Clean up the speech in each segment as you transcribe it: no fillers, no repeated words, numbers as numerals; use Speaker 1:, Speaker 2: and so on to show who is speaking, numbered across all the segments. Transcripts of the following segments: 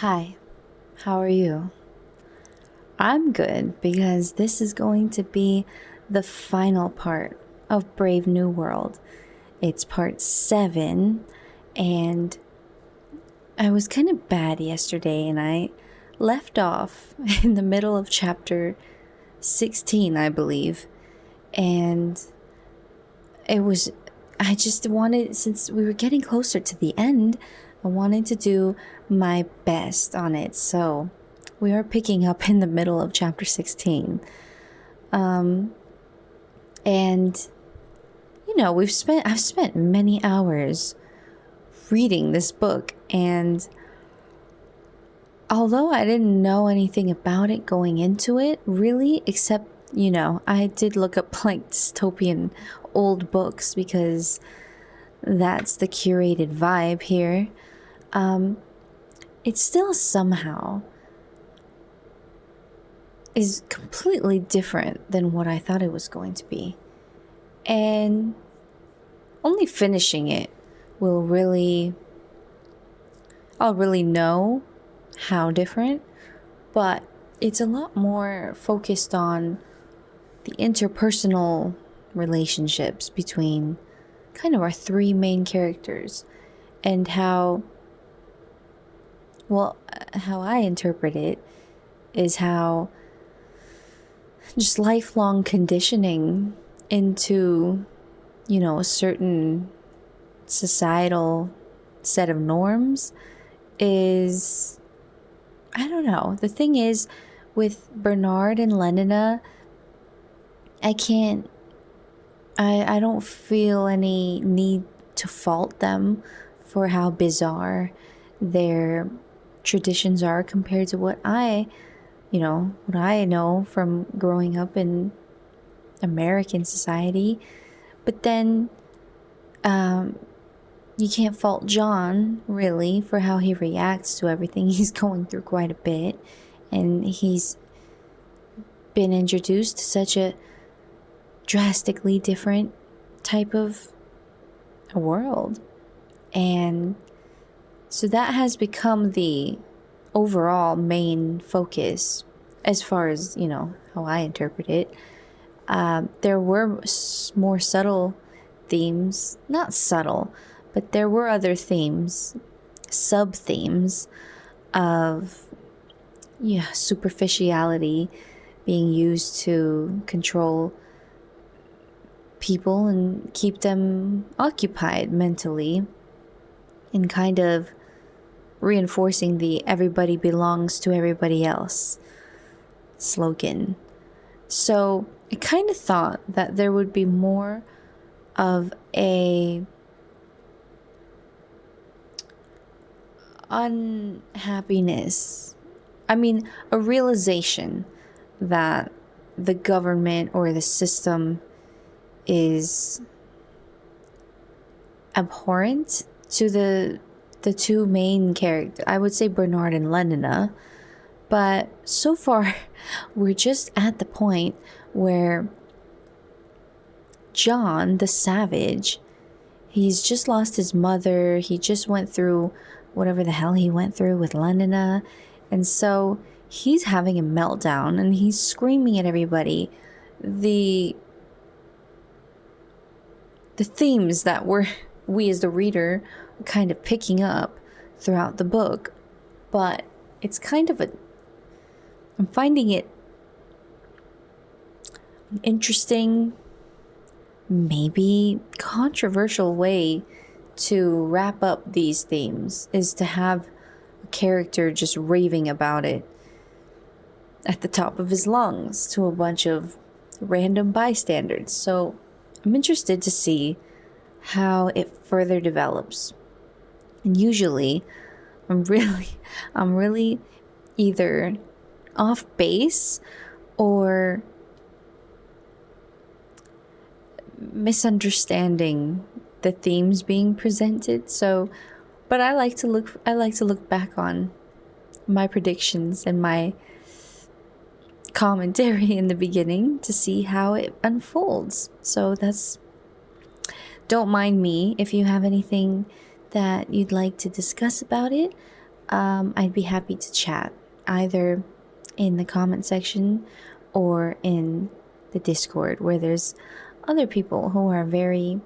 Speaker 1: Hi, how are you? I'm good because this is going to be the final part of Brave New World. It's part 7, and I was kind of bad yesterday and I left off in the middle of chapter 16, I believe. And I just wanted, since we were getting closer to the end, I wanted to do my best on it. So we are picking up in the middle of chapter 16. And I've spent many hours reading this book, and although I didn't know anything about it going into it, really, except, I did look up like dystopian old books because that's the curated vibe here. It still somehow is completely different than what I thought it was going to be. And only finishing it will I'll really know how different, but it's a lot more focused on the interpersonal relationships between kind of our three main characters and how I interpret it is how just lifelong conditioning into, a certain societal set of norms is, I don't know. The thing is, with Bernard and Lenina, I don't feel any need to fault them for how bizarre their traditions are compared to what I know from growing up in American society. But then you can't fault John, really, for how he reacts to everything. He's going through quite a bit, and he's been introduced to such a drastically different type of a world. And so that has become the overall main focus as far as, how I interpret it. There were more subtle themes, not subtle, but there were other themes, sub themes of superficiality being used to control people and keep them occupied mentally, and kind of reinforcing the everybody belongs to everybody else slogan. So I kind of thought that there would be more of a unhappiness. A realization that the government or the system is abhorrent to the two main characters. I would say Bernard and Lenina. But so far, we're just at the point where John, the savage, he's just lost his mother. He just went through whatever the hell he went through with Lenina. And so he's having a meltdown and he's screaming at everybody. The themes that we as the reader are kind of picking up throughout the book. But it's kind of I'm finding it an interesting, maybe controversial way to wrap up these themes, is to have a character just raving about it at the top of his lungs to a bunch of random bystanders. So I'm interested to see how it further develops. And usually I'm really either off base or misunderstanding the themes being presented. So, but I like to look back on my predictions and my commentary in the beginning to see how it unfolds. So don't mind me if you have anything that you'd like to discuss about it. I'd be happy to chat either in the comment section or in the Discord, where there's other people who are very,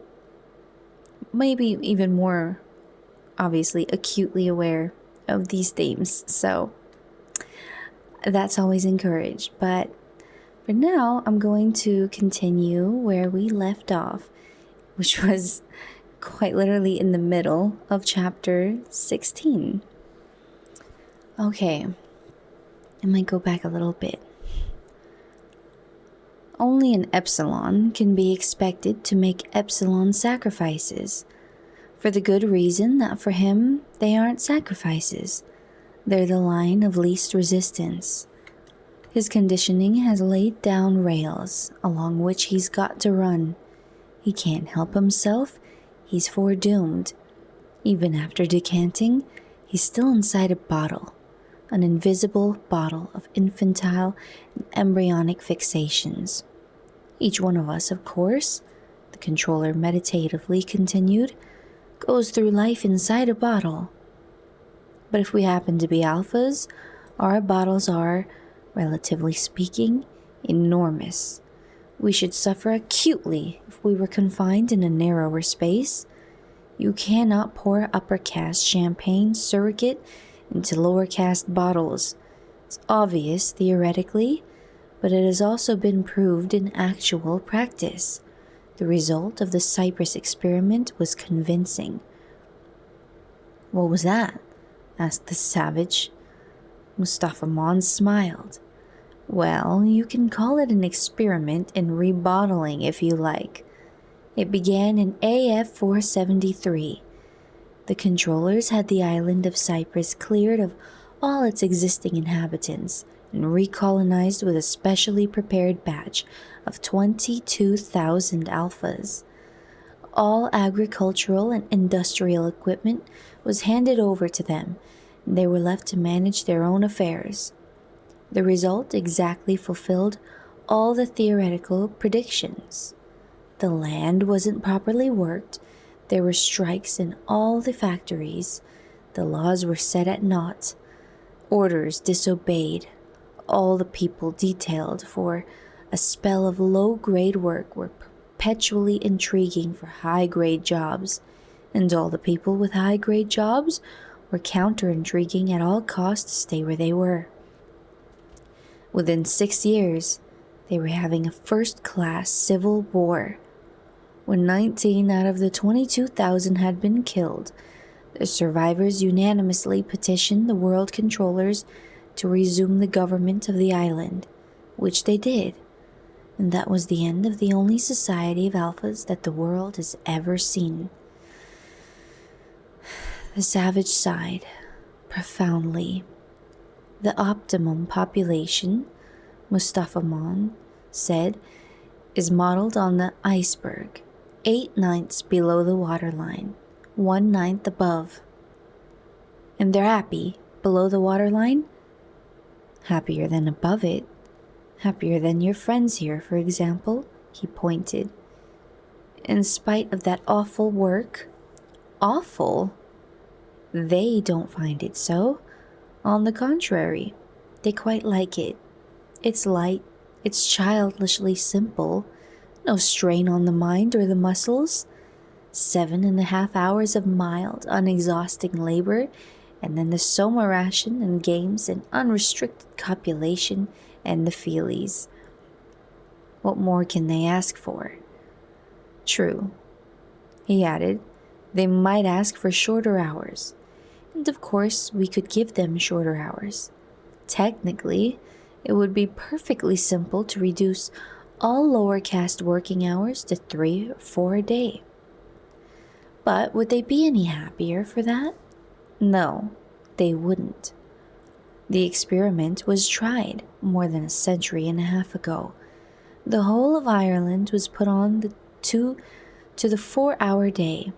Speaker 1: maybe even more obviously acutely aware of these themes. So that's always encouraged. But for now, I'm going to continue where we left off, which was quite literally in the middle of chapter 16. Okay, I might go back a little bit. Only an epsilon can be expected to make epsilon sacrifices, for the good reason that for him they aren't sacrifices. They're the line of least resistance. His conditioning has laid down rails along which he's got to run. He can't help himself, he's foredoomed. Even after decanting, he's still inside a bottle, an invisible bottle of infantile and embryonic fixations. Each one of us, of course, the controller meditatively continued, goes through life inside a bottle. But if we happen to be alphas, our bottles are, relatively speaking, enormous. We should suffer acutely if we were confined in a narrower space. You cannot pour upper caste champagne surrogate into lower caste bottles. It's obvious theoretically, but it has also been proved in actual practice. The result of the Cyprus experiment was convincing. "What was that?" asked the savage. Mustafa Mon smiled. "Well, you can call it an experiment in rebottling if you like. It began in AF 473. The controllers had the island of Cyprus cleared of all its existing inhabitants and recolonized with a specially prepared batch of 22,000 alphas. All agricultural and industrial equipment was handed over to them, and they were left to manage their own affairs. The result exactly fulfilled all the theoretical predictions. The land wasn't properly worked, there were strikes in all the factories, the laws were set at naught, orders disobeyed, all the people detailed for a spell of low-grade work were perpetually intriguing for high-grade jobs, and all the people with high-grade jobs were counter-intriguing at all costs to stay where they were. Within 6 years, they were having a first-class civil war. When 19 out of the 22,000 had been killed, the survivors unanimously petitioned the world controllers to resume the government of the island, which they did, and that was the end of the only society of alphas that the world has ever seen. The savage sighed, profoundly. The optimum population, Mustafa Mon said, is modeled on the iceberg, 8/9 below the waterline, 1/9 above. And they're happy below the waterline? Happier than above it. Happier than your friends here, for example, he pointed. In spite of that awful work. Awful? They don't find it so. On the contrary, they quite like it. It's light, it's childishly simple, no strain on the mind or the muscles. 7.5 hours of mild, unexhausting labor, and then the soma ration and games and unrestricted copulation and the feelies. What more can they ask for? True, he added, they might ask for shorter hours. And of course, we could give them shorter hours. Technically, it would be perfectly simple to reduce all lower caste working hours to 3 or 4 a day. But would they be any happier for that? No, they wouldn't. The experiment was tried more than a century and a half ago. The whole of Ireland was put on the 2 to the 4-hour day.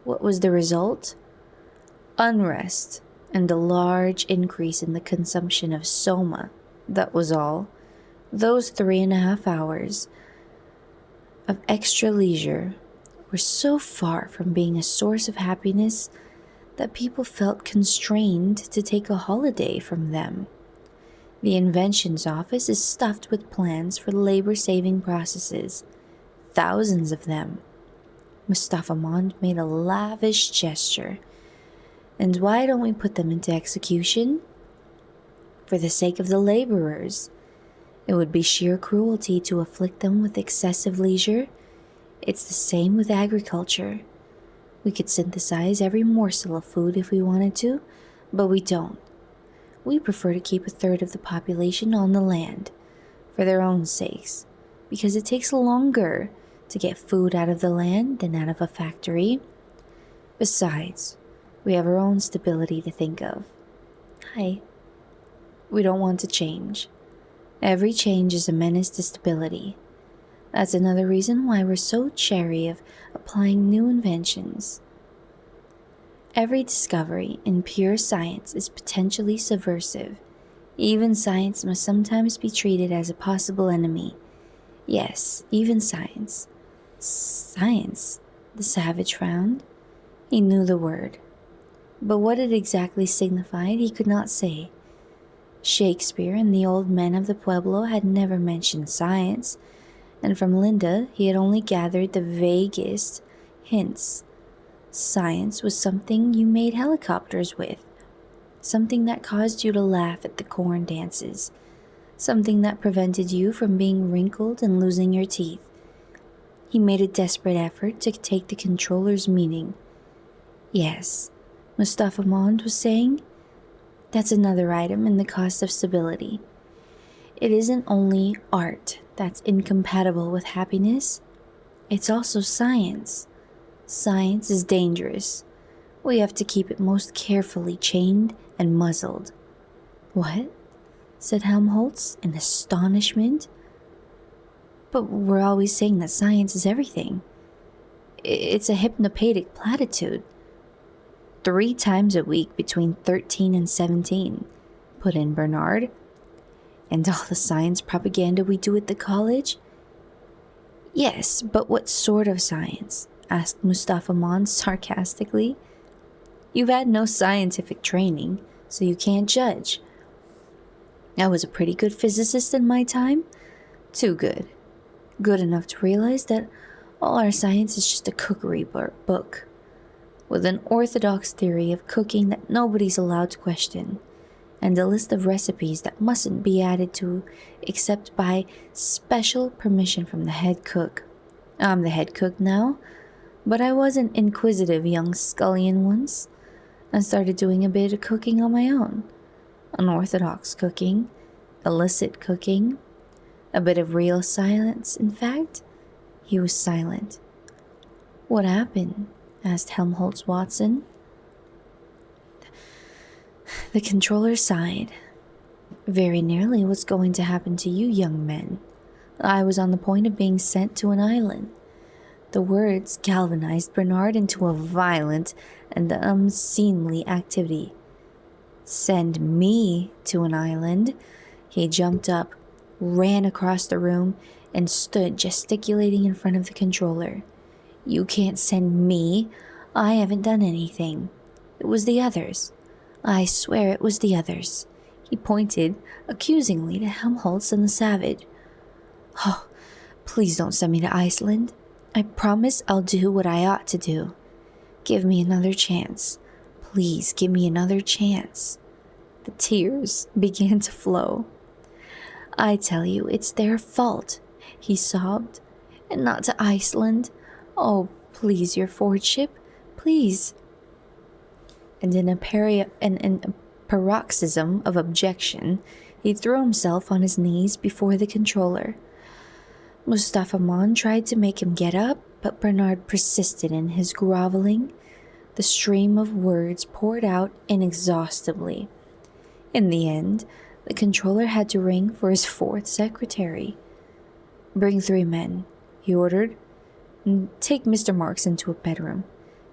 Speaker 1: What was the result? Unrest and a large increase in the consumption of soma. That was all. Those 3.5 hours of extra leisure were so far from being a source of happiness that people felt constrained to take a holiday from them. The inventions office is stuffed with plans for labor-saving processes, thousands of them. Mustafa Mond made a lavish gesture. And why don't we put them into execution? For the sake of the laborers. It would be sheer cruelty to afflict them with excessive leisure. It's the same with agriculture. We could synthesize every morsel of food if we wanted to, but we don't. We prefer to keep a third of the population on the land, for their own sakes, because it takes longer to get food out of the land than out of a factory. Besides, we have our own stability to think of. Hi. We don't want to change. Every change is a menace to stability. That's another reason why we're so chary of applying new inventions. Every discovery in pure science is potentially subversive. Even science must sometimes be treated as a possible enemy. Yes, even science. Science, the savage frowned. He knew the word. But what it exactly signified he could not say. Shakespeare and the old men of the Pueblo had never mentioned science, and from Linda he had only gathered the vaguest hints. Science was something you made helicopters with, something that caused you to laugh at the corn dances, something that prevented you from being wrinkled and losing your teeth. He made a desperate effort to take the controller's meaning. Yes, Mustafa Mond was saying, that's another item in the cost of stability. It isn't only art that's incompatible with happiness, it's also science. Science is dangerous. We have to keep it most carefully chained and muzzled. What? Said Helmholtz in astonishment. But we're always saying that science is everything. It's a hypnopedic platitude. 3 times a week between 13 and 17, put in Bernard. And all the science propaganda we do at the college? Yes, but what sort of science? Asked Mustafa Mond sarcastically. You've had no scientific training, so you can't judge. I was a pretty good physicist in my time. Too good. Good enough to realize that all our science is just a cookery book, with an orthodox theory of cooking that nobody's allowed to question, and a list of recipes that mustn't be added to except by special permission from the head cook. I'm the head cook now, but I was an inquisitive young scullion once, and started doing a bit of cooking on my own. Unorthodox cooking, illicit cooking, a bit of real silence. In fact, he was silent. What happened? Asked Helmholtz Watson. The controller sighed. Very nearly what's going to happen to you young men. I was on the point of being sent to an island. The words galvanized Bernard into a violent and unseemly activity. Send me to an island? He jumped up, ran across the room, and stood gesticulating in front of the controller. You can't send me. I haven't done anything. It was the others. I swear it was the others. He pointed accusingly to Helmholtz and the savage. Oh, please don't send me to Iceland. I promise I'll do what I ought to do. Give me another chance. Please give me another chance. The tears began to flow. I tell you, it's their fault, he sobbed, and not to Iceland. Oh, please, your fordship, please. And in a paroxysm of objection, he threw himself on his knees before the controller. Mustafa Mond tried to make him get up, but Bernard persisted in his groveling. The stream of words poured out inexhaustibly. In the end, the controller had to ring for his 4th secretary. Bring 3 men, he ordered. And take Mr. Marks into a bedroom.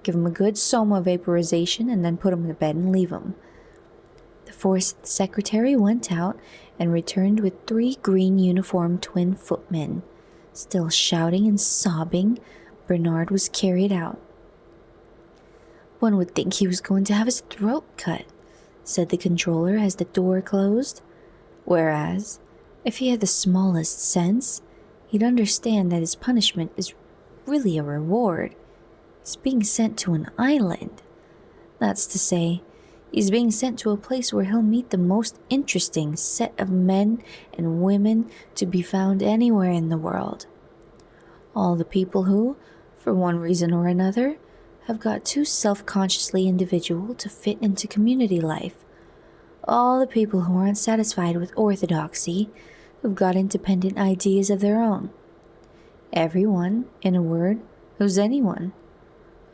Speaker 1: Give him a good soma vaporization and then put him to bed and leave him. The 4th secretary went out and returned with 3 green uniformed twin footmen. Still shouting and sobbing, Bernard was carried out. One would think he was going to have his throat cut, said the controller as the door closed. Whereas, if he had the smallest sense, he'd understand that his punishment is really a reward. He's being sent to an island. That's to say, he's being sent to a place where he'll meet the most interesting set of men and women to be found anywhere in the world. All the people who, for one reason or another, have got too self-consciously individual to fit into community life. All the people who aren't satisfied with orthodoxy, who've got independent ideas of their own. Everyone, in a word, who's anyone.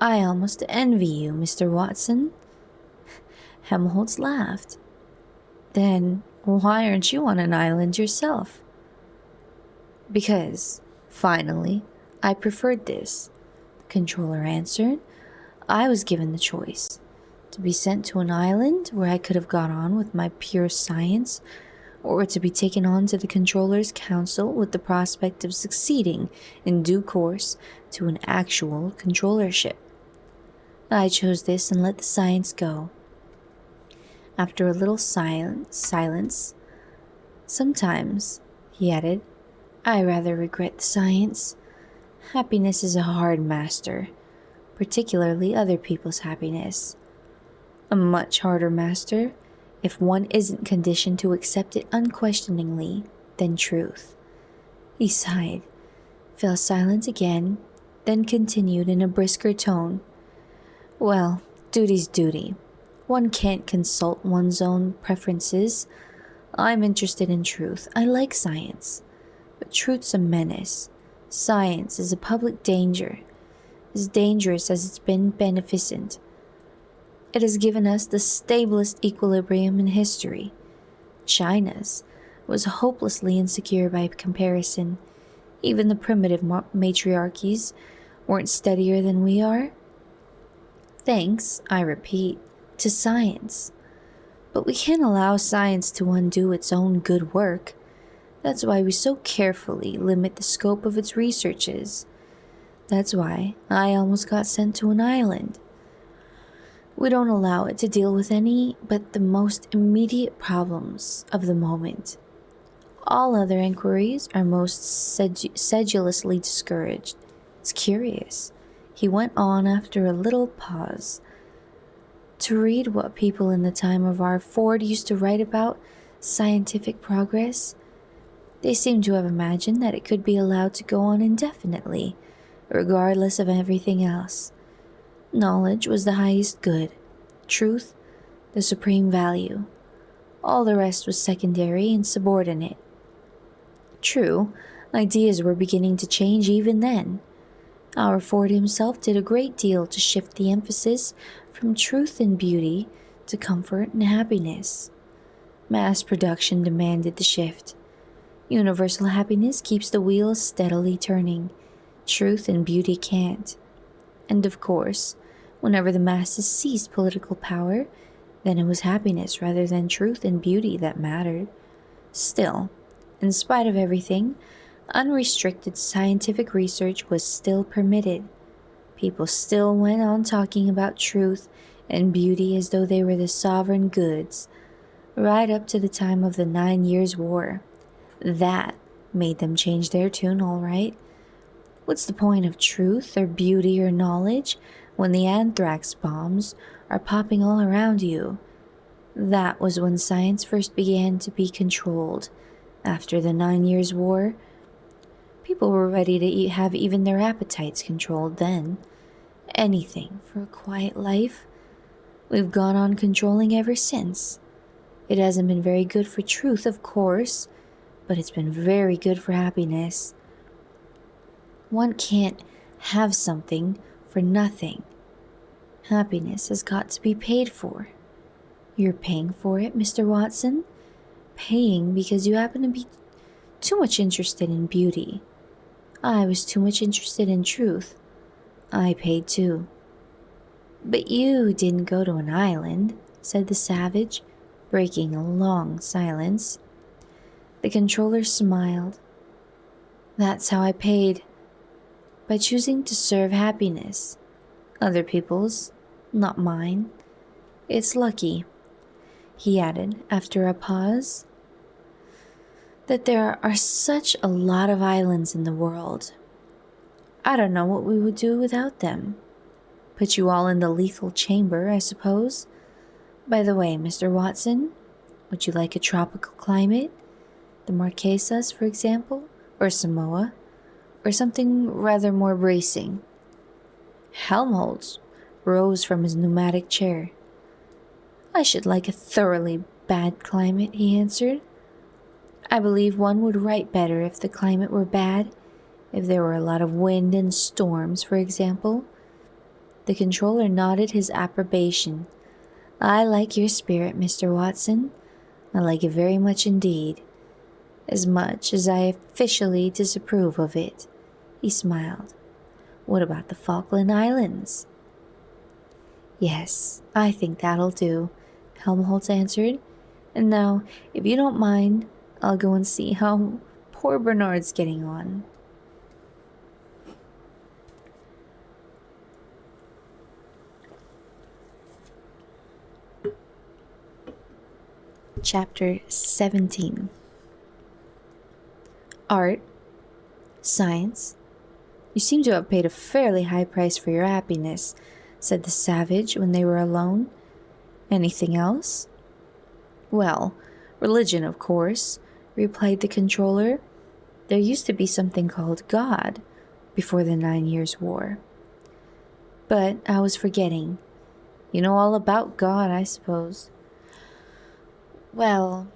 Speaker 1: I almost envy you, Mr. Watson. Helmholtz laughed. Then why aren't you on an island yourself? Because, finally, I preferred this, the controller answered. I was given the choice. To be sent to an island where I could have got on with my pure science, or to be taken on to the controller's council with the prospect of succeeding in due course to an actual controllership. I chose this and let the science go. After a little silence, sometimes, he added, I rather regret the science. Happiness is a hard master, particularly other people's happiness. A much harder master if one isn't conditioned to accept it unquestioningly than truth. He sighed, fell silent again, then continued in a brisker tone. Well, duty's duty. One can't consult one's own preferences. I'm interested in truth. I like science. But truth's a menace. Science is a public danger, as dangerous as it's been beneficent. It has given us the stablest equilibrium in history. China's was hopelessly insecure by comparison. Even the primitive matriarchies weren't steadier than we are. Thanks, I repeat, to science. But we can't allow science to undo its own good work. That's why we so carefully limit the scope of its researches. That's why I almost got sent to an island. We don't allow it to deal with any but the most immediate problems of the moment. All other inquiries are most sedulously discouraged. It's curious, he went on after a little pause, to read what people in the time of our Ford used to write about scientific progress. They seem to have imagined that it could be allowed to go on indefinitely, regardless of everything else. Knowledge was the highest good, truth the supreme value. All the rest was secondary and subordinate. True, ideas were beginning to change even then. Our Ford himself did a great deal to shift the emphasis from truth and beauty to comfort and happiness. Mass production demanded the shift. Universal happiness keeps the wheels steadily turning. Truth and beauty can't. And of course, whenever the masses seized political power, then it was happiness rather than truth and beauty that mattered. Still, in spite of everything, unrestricted scientific research was still permitted. People still went on talking about truth and beauty as though they were the sovereign goods, right up to the time of the 9 Years' War. That made them change their tune, all right. What's the point of truth or beauty or knowledge when the anthrax bombs are popping all around you? That was when science first began to be controlled. After the 9 Years' War, people were ready to have even their appetites controlled then. Anything for a quiet life. We've gone on controlling ever since. It hasn't been very good for truth, of course, but it's been very good for happiness. One can't have something for nothing. Happiness has got to be paid for. You're paying for it, Mr. Watson? Paying because you happen to be too much interested in beauty. I was too much interested in truth. I paid too. But you didn't go to an island, said the savage, breaking a long silence. The controller smiled. That's how I paid. By choosing to serve happiness. Other people's, Not mine. It's lucky," he added after a pause, "that there are such a lot of islands in the world. I don't know what we would do without them. Put you all in the lethal chamber, I suppose. By the way, Mr. Watson, would you like a tropical climate? The Marquesas, for example, or Samoa, or something rather more bracing?" Helmholtz rose from his pneumatic chair. "I should like a thoroughly bad climate," he answered. "I believe one would write better if the climate were bad, if there were a lot of wind and storms, for example." The controller nodded his approbation. "I like your spirit, Mr. Watson. I like it very much indeed. As much as I officially disapprove of it." He smiled. "What about the Falkland Islands?" "Yes, I think that'll do," Helmholtz answered. "And now, if you don't mind, I'll go and see how poor Bernard's getting on." Chapter 17. Art, science. "You seem to have paid a fairly high price for your happiness," said the savage when they were alone. "Anything else?" "Well, religion, of course," replied the controller. "There used to be something called God before the 9 Years' War. But I was forgetting. You know all about God, I suppose." "Well,"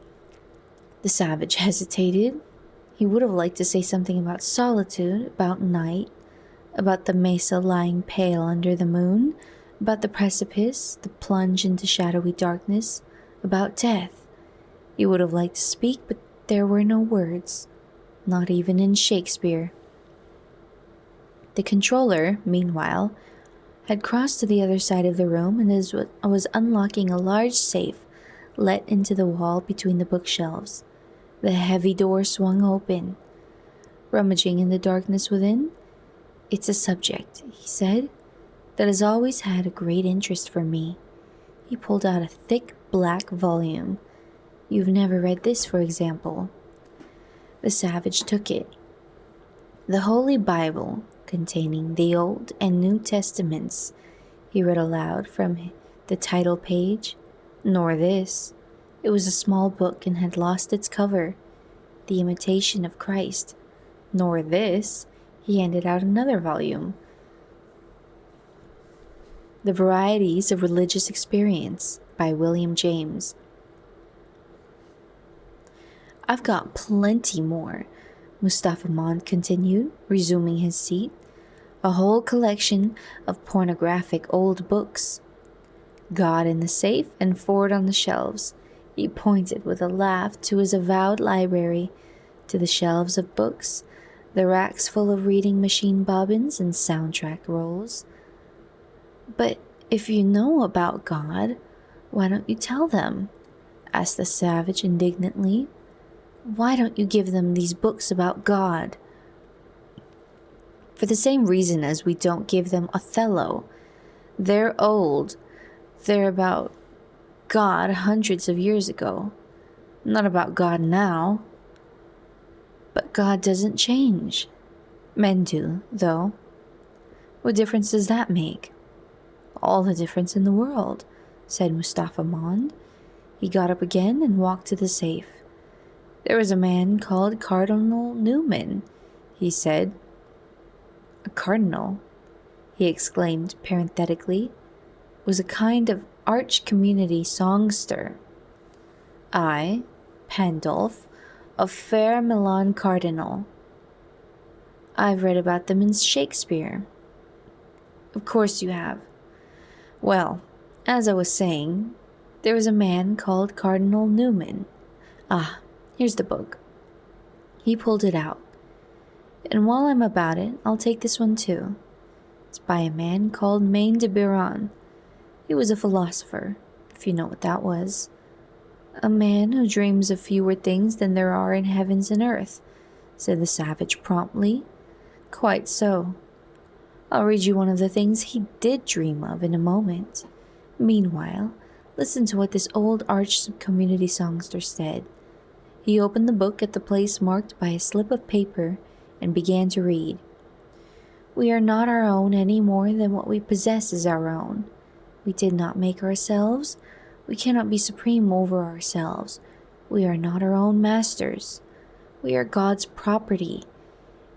Speaker 1: the savage hesitated. He would have liked to say something about solitude, about night, about the mesa lying pale under the moon, about the precipice, the plunge into shadowy darkness, about death. He would have liked to speak, but there were no words, not even in Shakespeare. The controller, meanwhile, had crossed to the other side of the room and was unlocking a large safe let into the wall between the bookshelves. The heavy door swung open. Rummaging in the darkness within, "It's a subject," he said, "that has always had a great interest for me." He pulled out a thick black volume. "You've never read this, for example." The savage took it. "The Holy Bible, containing the Old and New Testaments," he read aloud from the title page. "Nor this." It was a small book and had lost its cover. "The Imitation of Christ." "Nor this." He handed out another volume. "The Varieties of Religious Experience," by William James. "I've got plenty more," Mustafa Mond continued, resuming his seat. "A whole collection of pornographic old books. God in the safe and forward on the shelves." He pointed with a laugh to his avowed library, to the shelves of books, the racks full of reading machine bobbins and soundtrack rolls. "But if you know about God, why don't you tell them?" asked the savage indignantly. "Why don't you give them these books about God?" "For the same reason as we don't give them Othello. They're old. They're about God hundreds of years ago, not about God now." "But God doesn't change." "Men do, though." "What difference does that make?" "All the difference in the world," said Mustafa Mond. He got up again and walked to the safe. "There was a man called Cardinal Newman," he said. "A cardinal," he exclaimed parenthetically, "was a kind of arch-community songster. I, Pandulph, of fair Milan Cardinal. I've read about them in Shakespeare." "Of course you have. Well, as I was saying, there was a man called Cardinal Newman. Ah, here's the book." He pulled it out. "And while I'm about it, I'll take this one too. It's by a man called Maine de Biran. He was a philosopher, if you know what that was. A man who dreams of fewer things than there are in heavens and earth," said the savage promptly. "Quite so. I'll read you one of the things he did dream of in a moment. Meanwhile, listen to what this old arch community songster said. He opened the book at the place marked by a slip of paper and began to read. We are not our own any more than what we possess is our own. We did not make ourselves. We cannot be supreme over ourselves. We are not our own masters. We are God's property.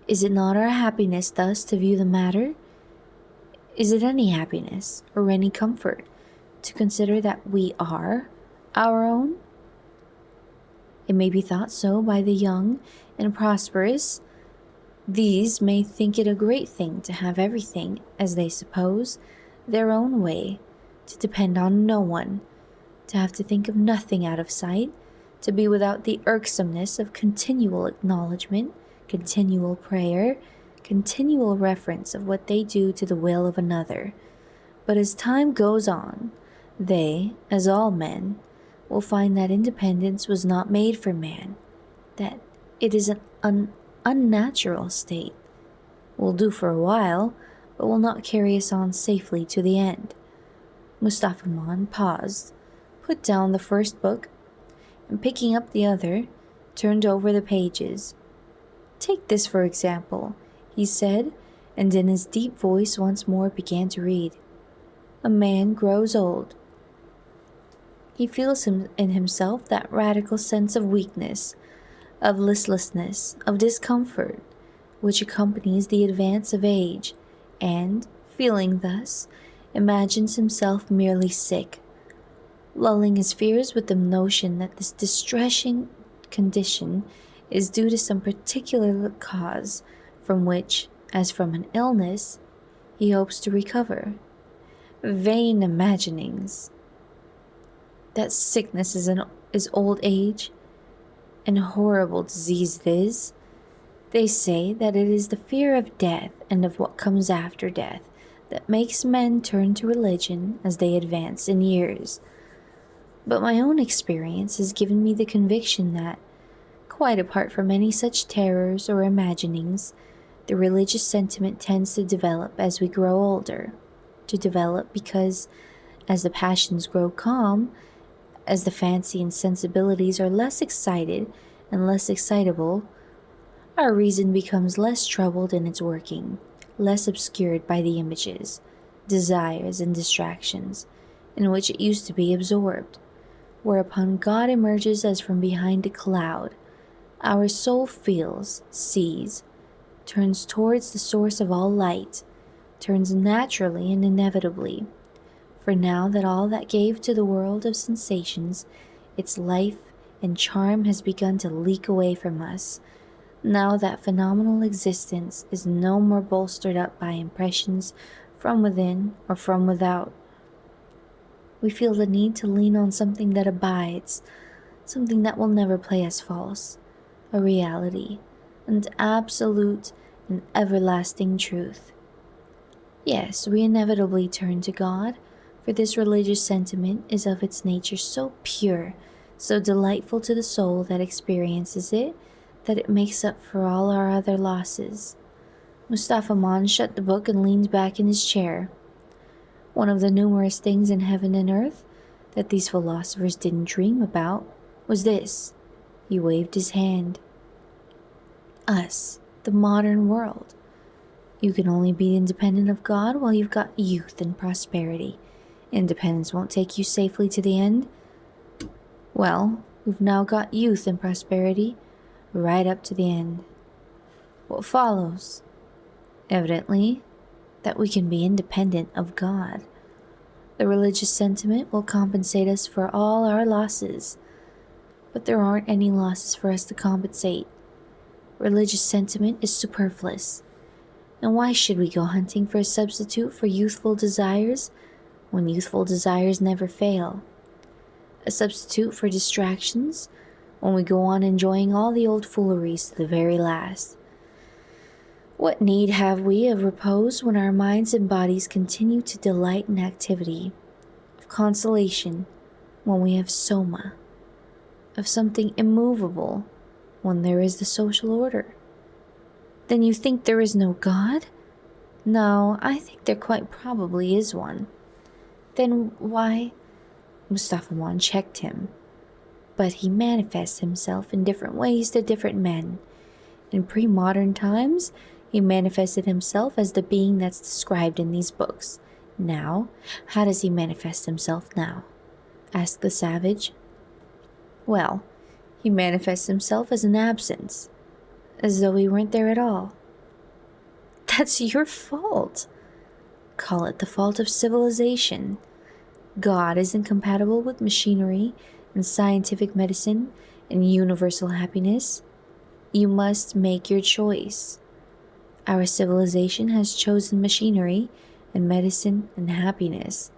Speaker 1: Is it not our happiness thus to view the matter? Is it any happiness or any comfort to consider that we are our own? It may be thought so by the young and prosperous. These may think it a great thing to have everything, as they suppose, their own way, to depend on no one, to have to think of nothing out of sight, to be without the irksomeness of continual acknowledgement, continual prayer, continual reference of what they do to the will of another. But as time goes on, they, as all men, will find that independence was not made for man, that it is an unnatural state, will do for a while, but will not carry us on safely to the end. Mustafa Mon paused, put down the first book, and picking up the other, turned over the pages. Take this for example, he said, and in his deep voice once more began to read. A man grows old. He feels in himself that radical sense of weakness, of listlessness, of discomfort, which accompanies the advance of age, and, feeling thus, imagines himself merely sick, lulling his fears with the notion that this distressing condition is due to some particular cause from which, as from an illness, he hopes to recover. Vain imaginings! That sickness is old age, and horrible disease it is. They say that it is the fear of death and of what comes after death that makes men turn to religion as they advance in years. But my own experience has given me the conviction that, quite apart from any such terrors or imaginings, the religious sentiment tends to develop as we grow older. To develop because, as the passions grow calm, as the fancy and sensibilities are less excited and less excitable, our reason becomes less troubled in its working, less obscured by the images, desires, and distractions in which it used to be absorbed, whereupon God emerges as from behind a cloud. Our soul feels, sees, turns towards the source of all light, turns naturally and inevitably. For now that all that gave to the world of sensations its life and charm has begun to leak away from us, now that phenomenal existence is no more bolstered up by impressions from within or from without, we feel the need to lean on something that abides, something that will never play us false, a reality, and absolute and everlasting truth. Yes, we inevitably turn to God, for this religious sentiment is of its nature so pure, so delightful to the soul that experiences it, that it makes up for all our other losses. Mustafa Mon shut the book and leaned back in his chair. One of the numerous things in heaven and earth that these philosophers didn't dream about was this. He waved his hand. Us, the modern world. You can only be independent of God while you've got youth and prosperity. Independence won't take you safely to the end. Well, we've now got youth and prosperity right up to the end. What follows? Evidently, that we can be independent of God. The religious sentiment will compensate us for all our losses, but there aren't any losses for us to compensate. Religious sentiment is superfluous. And why should we go hunting for a substitute for youthful desires when youthful desires never fail? A substitute for distractions when we go on enjoying all the old fooleries to the very last. What need have we of repose when our minds and bodies continue to delight in activity, of consolation when we have soma, of something immovable when there is the social order? Then you think there is no God? No, I think there quite probably is one. Then why? Mustafa Mon checked him. But he manifests himself in different ways to different men. In pre-modern times, he manifested himself as the being that's described in these books. Now, how does he manifest himself now? Asked the savage. Well, he manifests himself as an absence, as though he weren't there at all. That's your fault. Call it the fault of civilization. God is incompatible with machinery and scientific medicine and universal happiness. You must make your choice. Our civilization has chosen machinery and medicine and happiness.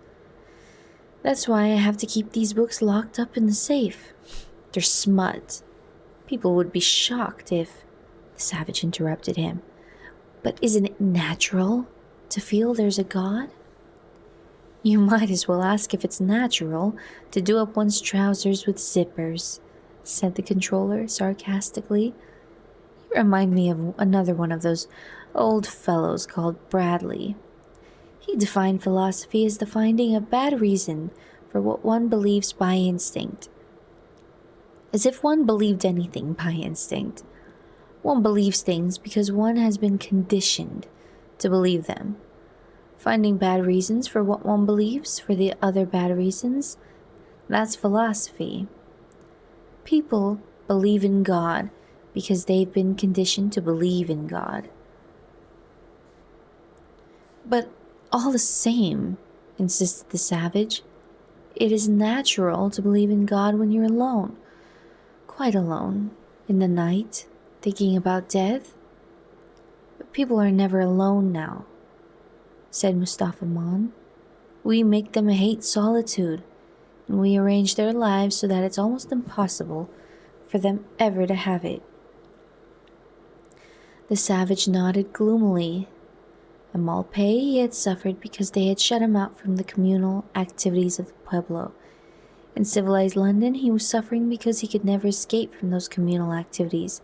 Speaker 1: That's why I have to keep these books locked up in the safe. They're smut. People would be shocked if... The savage interrupted him. But isn't it natural to feel there's a God? You might as well ask if it's natural to do up one's trousers with zippers, said the controller sarcastically. You remind me of another one of those old fellows called Bradley. He defined philosophy as the finding a bad reason for what one believes by instinct. As if one believed anything by instinct. One believes things because one has been conditioned to believe them. Finding bad reasons for what one believes for the other bad reasons, that's philosophy. People believe in God because they've been conditioned to believe in God. But all the same, insisted the savage, it is natural to believe in God when you're alone, quite alone, in the night, thinking about death. But people are never alone now, said Mustafa Mon. We make them hate solitude, and we arrange their lives so that it's almost impossible for them ever to have it. The savage nodded gloomily. In Malpais he had suffered because they had shut him out from the communal activities of the pueblo. In civilized London he was suffering because he could never escape from those communal activities,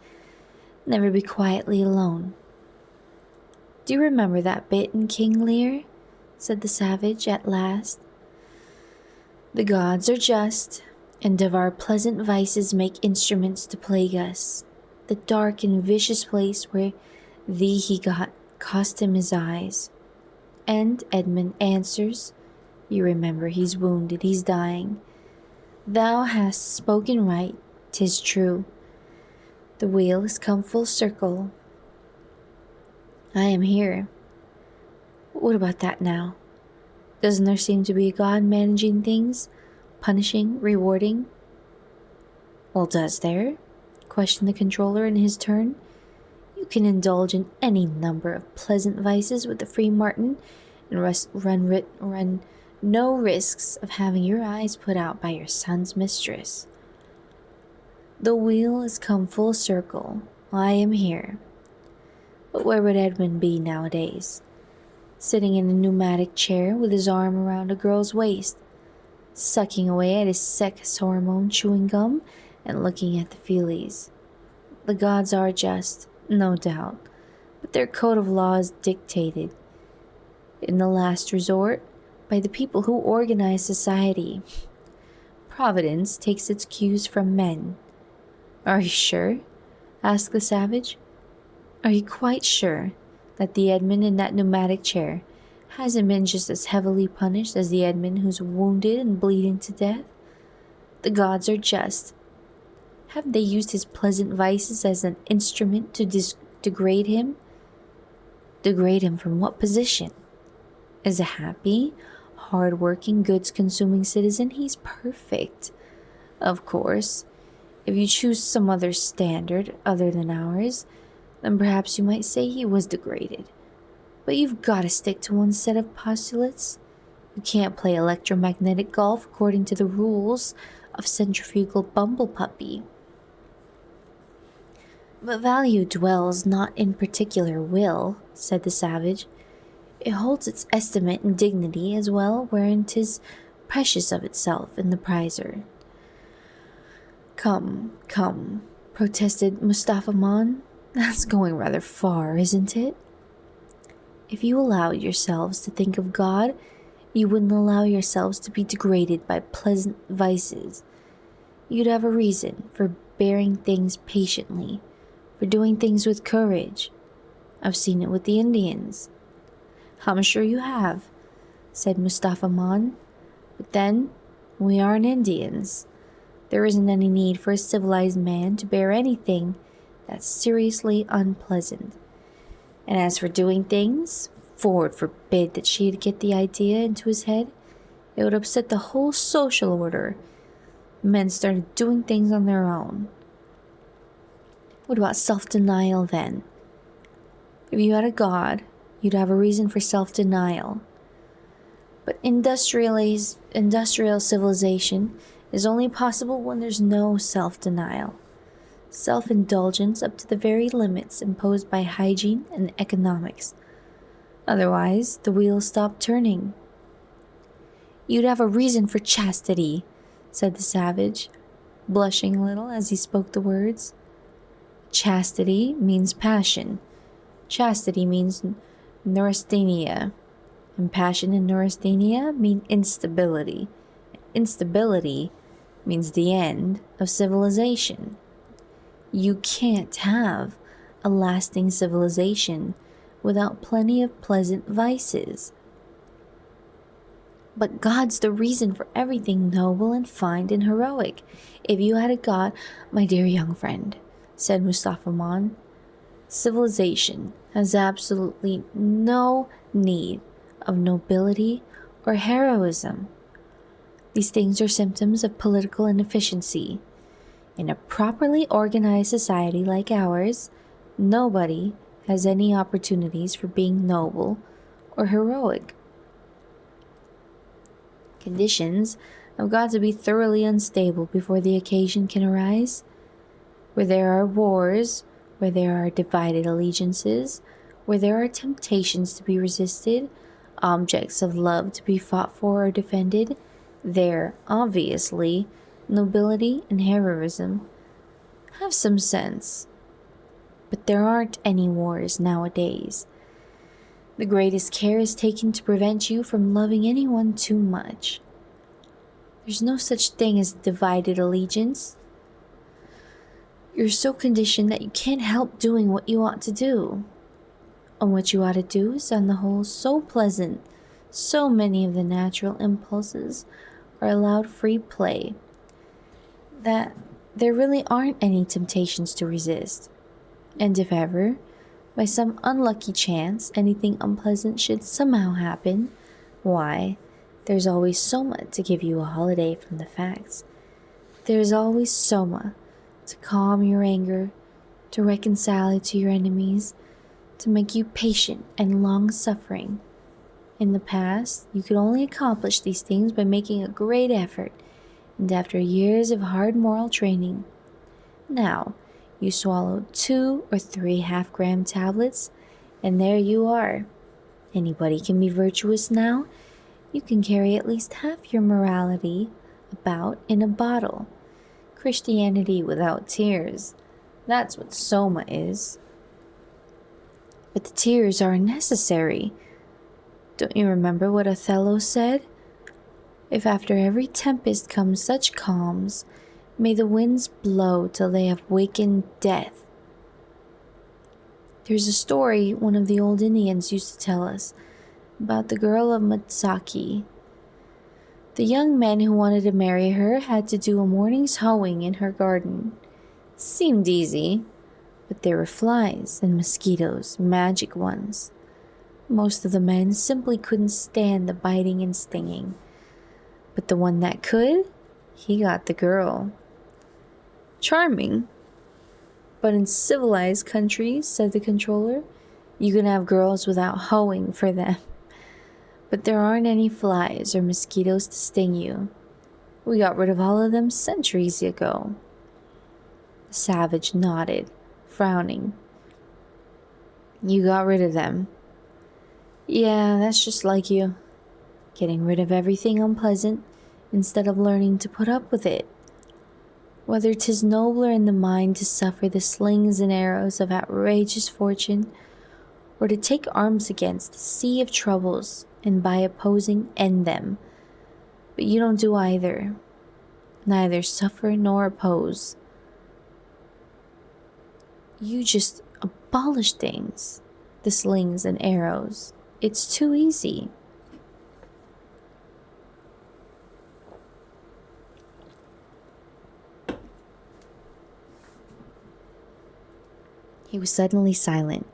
Speaker 1: never be quietly alone. Do you remember that bit in King Lear? Said the savage at last. The gods are just, and of our pleasant vices make instruments to plague us. The dark and vicious place where thee he got cost him his eyes. And Edmund answers, you remember he's wounded, he's dying. Thou hast spoken right, 'tis true. The wheel has come full circle. I am here. What about that now? Doesn't there seem to be a God managing things, punishing, rewarding? Well, does there? Questioned the controller in his turn. You can indulge in any number of pleasant vices with the free martin and run no risks of having your eyes put out by your son's mistress. The wheel has come full circle. I am here. But where would Edmund be nowadays? Sitting in a pneumatic chair with his arm around a girl's waist, sucking away at his sex hormone chewing gum and looking at the feelies. The gods are just, no doubt, but their code of law is dictated, in the last resort, by the people who organize society. Providence takes its cues from men. Are you sure? Asked the savage. Are you quite sure that the Edmund in that pneumatic chair hasn't been just as heavily punished as the Edmund who's wounded and bleeding to death? The gods are just. Haven't they used his pleasant vices as an instrument to degrade him? Degrade him from what position? As a happy, hard-working, goods-consuming citizen, he's perfect. Of course, if you choose some other standard other than ours, then perhaps you might say he was degraded. But you've got to stick to one set of postulates. You can't play electromagnetic golf according to the rules of centrifugal bumblepuppy. But value dwells not in particular will, said the savage. It holds its estimate and dignity as well wherein 'tis precious of itself in the prizer. Come, protested Mustafa Mon. That's going rather far, isn't it? if you allowed yourselves to think of God, you wouldn't allow yourselves to be degraded by pleasant vices. You'd have a reason for bearing things patiently, for doing things with courage. I've seen it with the Indians." "I'm sure you have," said Mustafa Mon. "But then, we aren't Indians. There isn't any need for a civilized man to bear anything that's seriously unpleasant. And as for doing things, Ford forbid that she'd get the idea into his head. It would upset the whole social order. Men started doing things on their own." "What about self-denial then? If you had a God, you'd have a reason for self-denial. But industrial civilization is only possible when there's no self-denial. Self-indulgence up to the very limits imposed by hygiene and economics. Otherwise, the wheels stop turning." "You'd have a reason for chastity," said the savage, blushing a little as he spoke the words. "Chastity means passion. Chastity means neurasthenia. And passion and neurasthenia mean instability. Instability means the end of civilization. You can't have a lasting civilization without plenty of pleasant vices." "But God's the reason for everything noble and fine and heroic. If you had a God—" "My dear young friend," said Mustafa Mon, "civilization has absolutely no need of nobility or heroism. These things are symptoms of political inefficiency. In a properly organized society like ours, nobody has any opportunities for being noble or heroic. Conditions have got to be thoroughly unstable before the occasion can arise. Where there are wars, where there are divided allegiances, where there are temptations to be resisted, objects of love to be fought for or defended, there, obviously, nobility and heroism have some sense. But there aren't any wars nowadays. The greatest care is taken to prevent you from loving anyone too much. There's no such thing as divided allegiance. You're so conditioned that you can't help doing what you ought to do. And what you ought to do is on the whole so pleasant. So many of the natural impulses are allowed free play that there really aren't any temptations to resist. And if ever, by some unlucky chance, anything unpleasant should somehow happen, why, there's always Soma to give you a holiday from the facts. There's always Soma to calm your anger, to reconcile it to your enemies, to make you patient and long-suffering. In the past, you could only accomplish these things by making a great effort, and after years of hard moral training. Now, you swallow 2 or 3 half-gram tablets, and there you are. Anybody can be virtuous now. You can carry at least half your morality about in a bottle. Christianity without tears. That's what Soma is. But the tears are necessary. Don't you remember what Othello said? If after every tempest come such calms, may the winds blow till they have wakened death. There's a story one of the old Indians used to tell us about the girl of Matsaki. The young men who wanted to marry her had to do a morning's hoeing in her garden. It seemed easy, but there were flies and mosquitoes, magic ones. Most of the men simply couldn't stand the biting and stinging. But the one that could, he got the girl. Charming. But in civilized countries, said the controller, you can have girls without hoeing for them. But there aren't any flies or mosquitoes to sting you. We got rid of all of them centuries ago. The savage nodded, frowning. You got rid of them. Yeah, that's just like you. Getting rid of everything unpleasant instead of learning to put up with it. Whether 'tis nobler in the mind to suffer the slings and arrows of outrageous fortune, or to take arms against the sea of troubles and by opposing end them. But you don't do either. Neither suffer nor oppose. You just abolish things, the slings and arrows. It's too easy. He was suddenly silent,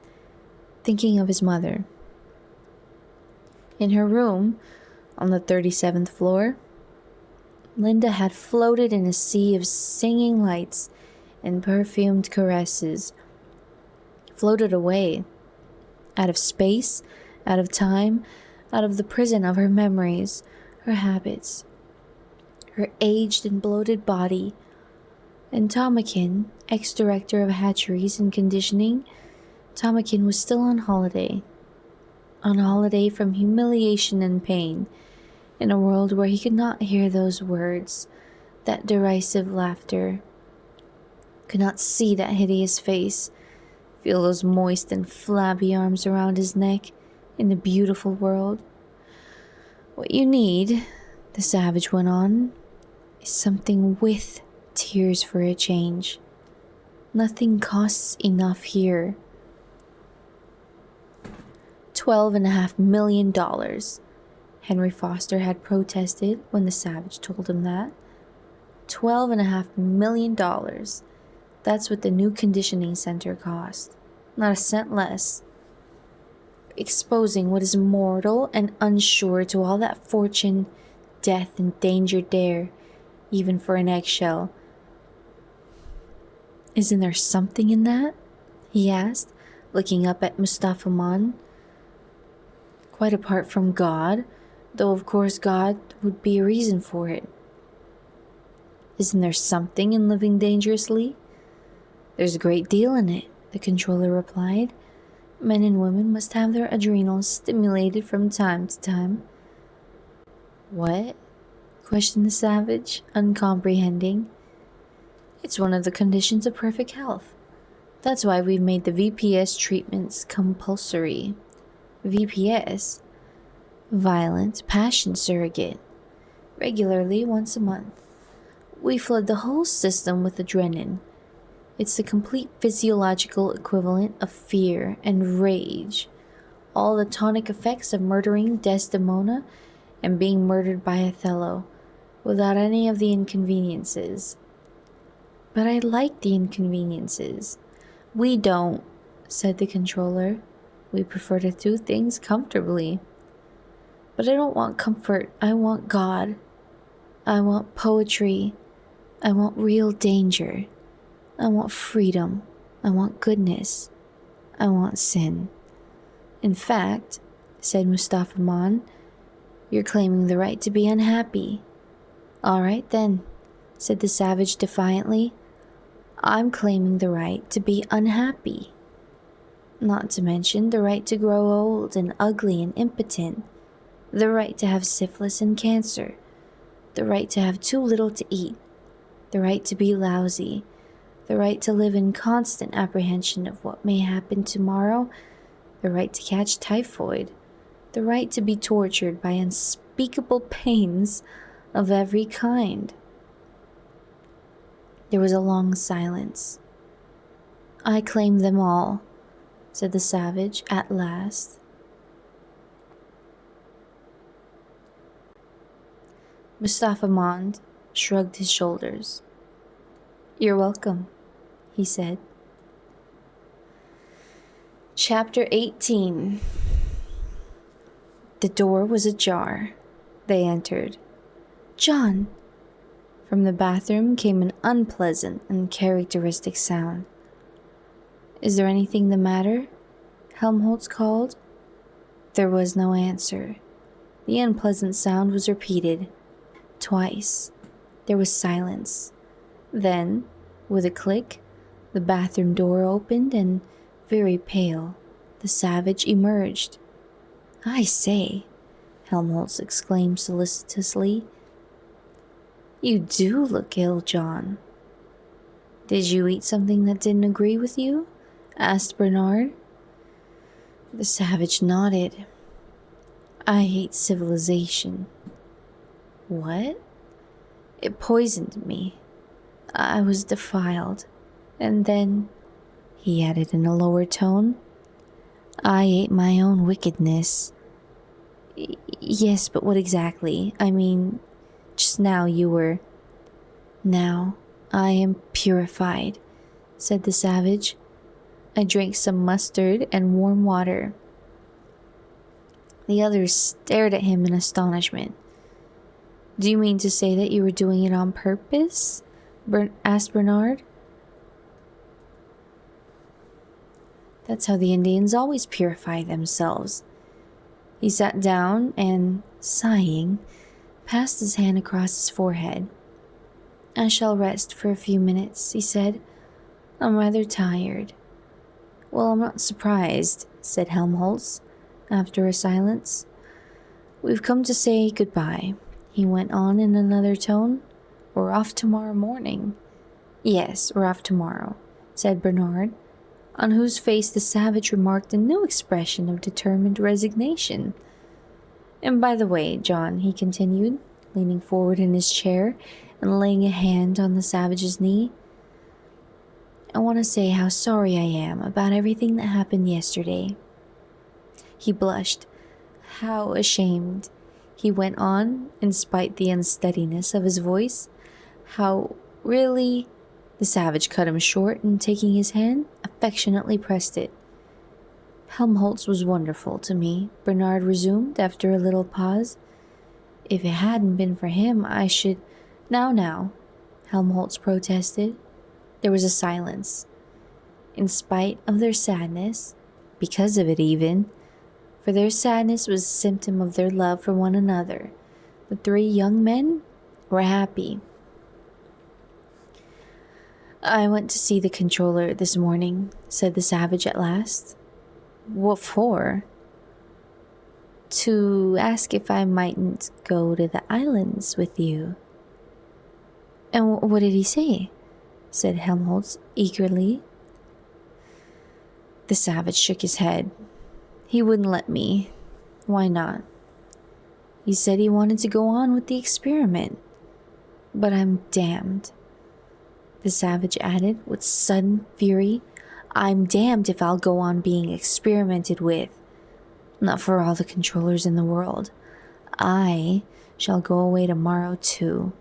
Speaker 1: thinking of his mother. In her room, on the 37th floor, Linda had floated in a sea of singing lights and perfumed caresses. Floated away, out of space, out of time, out of the prison of her memories, her habits, her aged and bloated body. And Tomakin, ex-director of hatcheries and conditioning, Tomakin was still on holiday from humiliation and pain, in a world where he could not hear those words, that derisive laughter, could not see that hideous face, feel those moist and flabby arms around his neck, in the beautiful world. What you need, the savage went on, is something with tears for a change. Nothing costs enough here. $12.5 million, Henry Foster had protested when the savage told him that. $12.5 million. That's what the new conditioning center cost. Not a cent less. Exposing what is mortal and unsure to all that fortune, death, and danger dare, even for an eggshell. Isn't there something in that? He asked, looking up at Mustafa Mon. Quite apart from God, though of course God would be a reason for it. Isn't there something in living dangerously? There's a great deal in it, the controller replied. Men and women must have their adrenals stimulated from time to time. What? Questioned the savage, uncomprehending. It's one of the conditions of perfect health. That's why we've made the VPS treatments compulsory. VPS? Violent passion surrogate. Regularly once a month. We flood the whole system with adrenaline. It's the complete physiological equivalent of fear and rage. All the tonic effects of murdering Desdemona and being murdered by Othello, without any of the inconveniences. But I like the inconveniences. We don't, said the controller. We prefer to do things comfortably. But I don't want comfort. I want God. I want poetry. I want real danger. I want freedom. I want goodness. I want sin. In fact, said Mustafa Mon, you're claiming the right to be unhappy. All right then, said the savage defiantly. I'm claiming the right to be unhappy. Not to mention the right to grow old and ugly and impotent. The right to have syphilis and cancer. The right to have too little to eat. The right to be lousy. The right to live in constant apprehension of what may happen tomorrow. The right to catch typhoid. The right to be tortured by unspeakable pains of every kind. There was a long silence. I claim them all, said the savage at last. Mustafa Mond shrugged his shoulders. You're welcome, he said. Chapter 18. The door was ajar. They entered. John! From the bathroom came an unpleasant and characteristic sound. Is there anything the matter? Helmholtz called. There was no answer. The unpleasant sound was repeated. Twice. There was silence. Then, with a click, the bathroom door opened and, very pale, the savage emerged. I say, Helmholtz exclaimed solicitously. You do look ill, John. Did you eat something that didn't agree with you? Asked Bernard. The savage nodded. I hate civilization. What? It poisoned me. I was defiled. And then, he added in a lower tone, I ate my own wickedness. Yes, but what exactly? I mean, just now you were. Now I am purified, said the savage. I drank some mustard and warm water. The others stared at him in astonishment. Do you mean to say that you were doing it on purpose? Asked Bernard. That's how the Indians always purify themselves. He sat down and, sighing, passed his hand across his forehead. I shall rest for a few minutes, he said. I'm rather tired. Well, I'm not surprised, said Helmholtz, after a silence. We've come to say goodbye, he went on in another tone. We're off tomorrow morning. Yes, we're off tomorrow, said Bernard, on whose face the savage remarked a new expression of determined resignation. And by the way, John, he continued, leaning forward in his chair and laying a hand on the savage's knee, I want to say how sorry I am about everything that happened yesterday. He blushed. How ashamed. He went on, in spite the unsteadiness of his voice. How really... The savage cut him short and, taking his hand, affectionately pressed it. Helmholtz was wonderful to me, Bernard resumed after a little pause. If it hadn't been for him, I should... Now, Helmholtz protested. There was a silence. In spite of their sadness, because of it even, for their sadness was a symptom of their love for one another, the three young men were happy. I went to see the controller this morning, said the savage at last. What for? To ask if I mightn't go to the islands with you. And what did he say? Said Helmholtz eagerly. The savage shook his head. He wouldn't let me. Why not? He said he wanted to go on with the experiment. But I'm damned. The savage added with sudden fury, I'm damned if I'll go on being experimented with. Not for all the controllers in the world. I shall go away tomorrow too.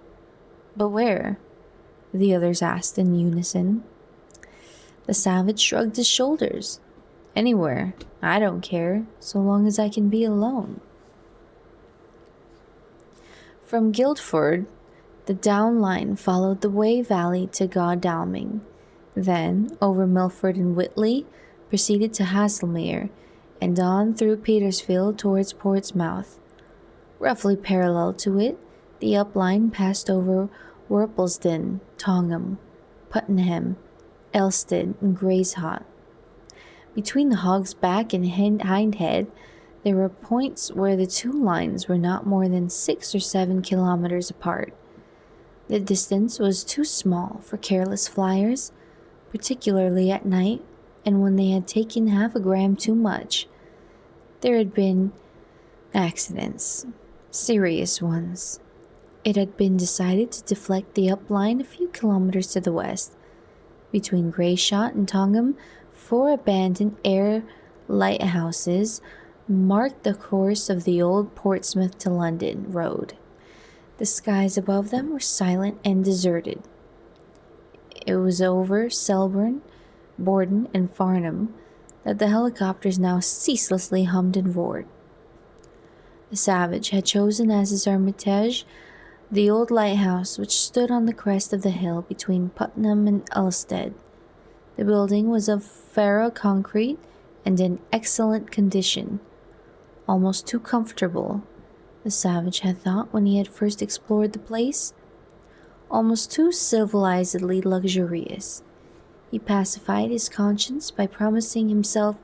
Speaker 1: But where? The others asked in unison. The savage shrugged his shoulders. Anywhere. I don't care, so long as I can be alone. From Guildford, the down line followed the Wey Valley to Godalming, then over Milford and Whitley, proceeded to Haslemere, and on through Petersfield towards Portsmouth. Roughly parallel to it, the up line passed over Worplesdon, Tongham, Puttenham, Elstead, and Greyshaw. Between the Hog's Back and Hindhead, there were points where the two lines were not more than 6 or 7 kilometers apart. The distance was too small for careless flyers, particularly at night, and when they had taken half a gram too much. There had been accidents, serious ones. It had been decided to deflect the up line a few kilometers to the west. Between Greyshot and Tongham, 4 abandoned air lighthouses marked the course of the old Portsmouth to London road. The skies above them were silent and deserted. It was over Selborne, Borden, and Farnham that the helicopters now ceaselessly hummed and roared. The savage had chosen as his hermitage the old lighthouse which stood on the crest of the hill between Putnam and Elstead. The building was of ferro concrete and in excellent condition, almost too comfortable, the savage had thought when he had first explored the place, almost too civilizedly luxurious. He pacified his conscience by promising himself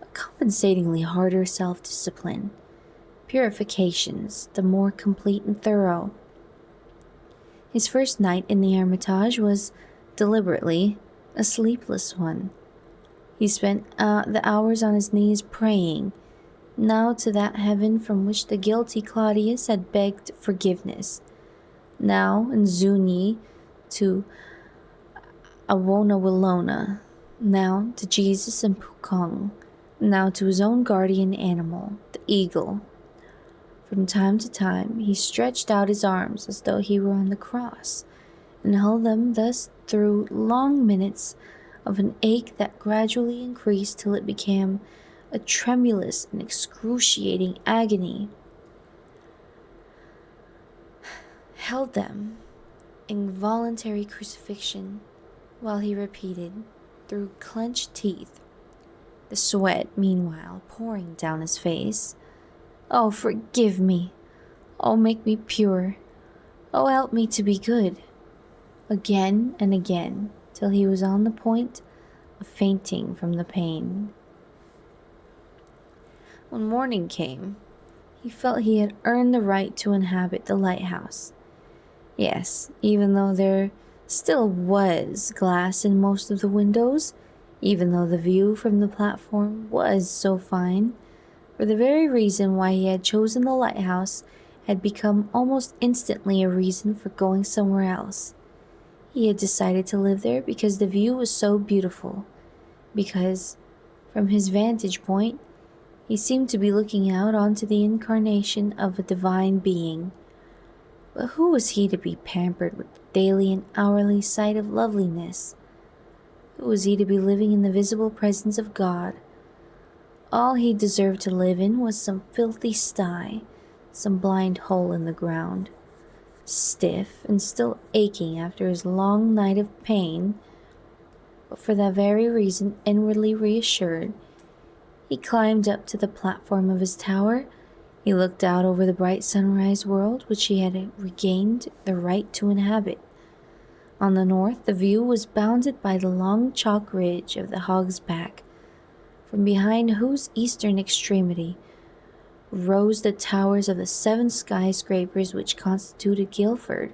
Speaker 1: a compensatingly harder self-discipline, purifications the more complete and thorough. His first night in the Hermitage was, deliberately, a sleepless one. He spent the hours on his knees praying, now to that heaven from which the guilty Claudius had begged forgiveness, now in Zuni to Awonawilona, now to Jesus and Pukong, now to his own guardian animal, the eagle. From time to time he stretched out his arms as though he were on the cross, and held them thus through long minutes of an ache that gradually increased till it became a tremulous and excruciating agony. Held them in voluntary crucifixion, while he repeated, through clenched teeth, the sweat meanwhile pouring down his face, "Oh, forgive me! Oh, make me pure! Oh, help me to be good!" Again and again, till he was on the point of fainting from the pain. When morning came, he felt he had earned the right to inhabit the lighthouse. Yes, even though there still was glass in most of the windows, even though the view from the platform was so fine, for the very reason why he had chosen the lighthouse had become almost instantly a reason for going somewhere else. He had decided to live there because the view was so beautiful, because, from his vantage point, he seemed to be looking out onto the incarnation of a divine being. But who was he to be pampered with the daily and hourly sight of loveliness? Who was he to be living in the visible presence of God? All he deserved to live in was some filthy sty, some blind hole in the ground. Stiff and still aching after his long night of pain, but for that very reason inwardly reassured, he climbed up to the platform of his tower. He looked out over the bright sunrise world which he had regained the right to inhabit. On the north, the view was bounded by the long chalk ridge of the Hog's Back, from behind whose eastern extremity rose the towers of the 7 skyscrapers which constituted Guildford.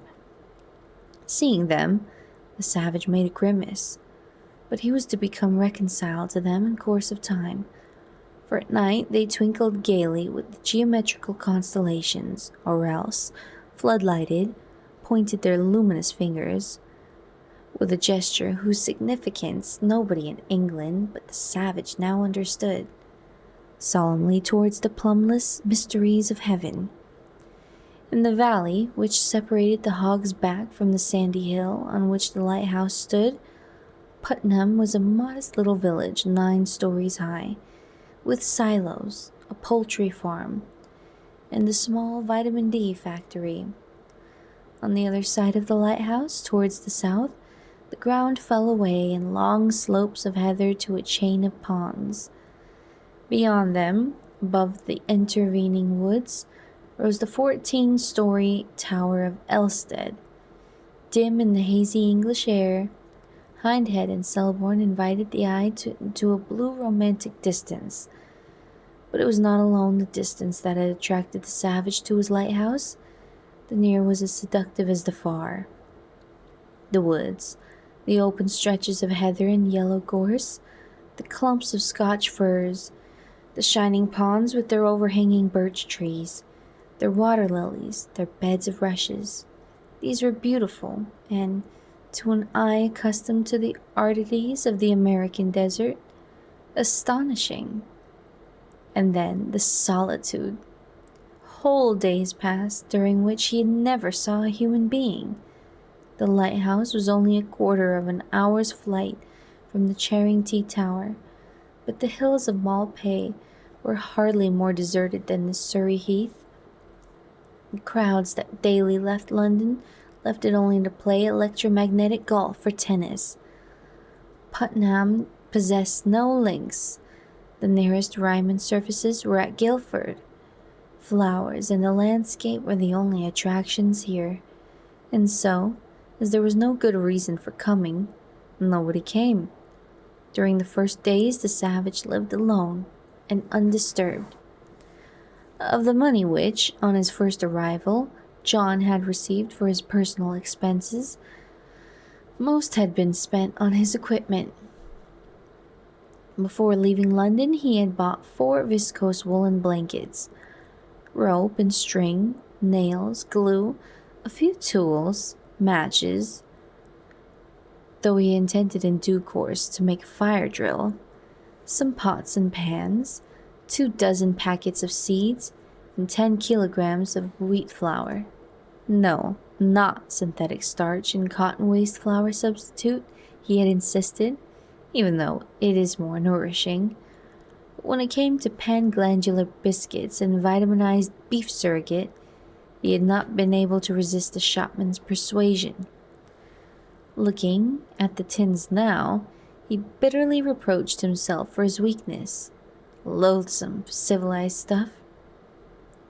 Speaker 1: Seeing them, the savage made a grimace, but he was to become reconciled to them in course of time, for at night they twinkled gaily with the geometrical constellations, or else, floodlighted, pointed their luminous fingers, with a gesture whose significance nobody in England but the savage now understood, solemnly towards the plumbless mysteries of heaven. In the valley which separated the Hog's Back from the sandy hill on which the lighthouse stood, Putnam was a modest little village 9 stories high, with silos, a poultry farm, and a small vitamin D factory. On the other side of the lighthouse, towards the south, the ground fell away in long slopes of heather to a chain of ponds. Beyond them, above the intervening woods, rose the 14-story tower of Elstead. Dim in the hazy English air, Hindhead and Selborne invited the eye to a blue romantic distance. But it was not alone the distance that had attracted the savage to his lighthouse. The near was as seductive as the far. The woods, the open stretches of heather and yellow gorse, the clumps of Scotch firs, the shining ponds with their overhanging birch trees, their water lilies, their beds of rushes. These were beautiful, and, to an eye accustomed to the aridities of the American desert, astonishing. And then the solitude. Whole days passed during which he never saw a human being. The lighthouse was only a quarter of an hour's flight from the Charrington Tower, but the hills of Malpay were hardly more deserted than the Surrey Heath. The crowds that daily left London left it only to play electromagnetic golf or tennis. Putnam possessed no links. The nearest Ryman surfaces were at Guildford. Flowers and the landscape were the only attractions here, and so, as there was no good reason for coming, nobody came. During the first days the savage lived alone and undisturbed. Of the money which, on his first arrival, John had received for his personal expenses, most had been spent on his equipment. Before leaving London, he had bought 4 viscose woolen blankets, rope and string, nails, glue, a few tools, matches, though he intended in due course to make a fire drill, some pots and pans, 24 packets of seeds, and 10 kilograms of wheat flour. No, not synthetic starch and cotton waste flour substitute, he had insisted, even though it is more nourishing. But when it came to pan-glandular biscuits and vitaminized beef surrogate, he had not been able to resist the shopman's persuasion. Looking at the tins now, he bitterly reproached himself for his weakness. Loathsome, civilized stuff.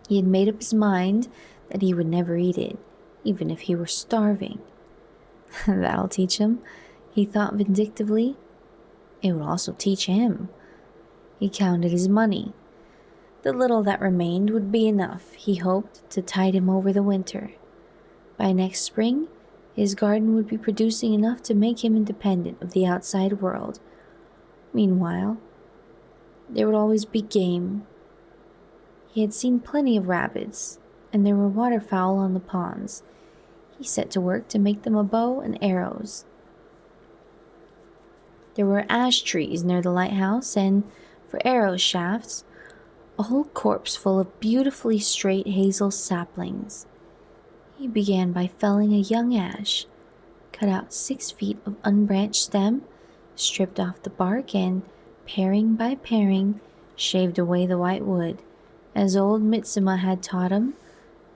Speaker 1: He had made up his mind that he would never eat it, even if he were starving. That'll teach him, he thought vindictively. It would also teach him. He counted his money. The little that remained would be enough, he hoped, to tide him over the winter. By next spring, his garden would be producing enough to make him independent of the outside world. Meanwhile, there would always be game. He had seen plenty of rabbits, and there were waterfowl on the ponds. He set to work to make them a bow and arrows. There were ash trees near the lighthouse, and for arrow shafts, a whole corpse full of beautifully straight hazel saplings. He began by felling a young ash, cut out 6 feet of unbranched stem, stripped off the bark, and, paring by paring, shaved away the white wood, as old Mitsuma had taught him,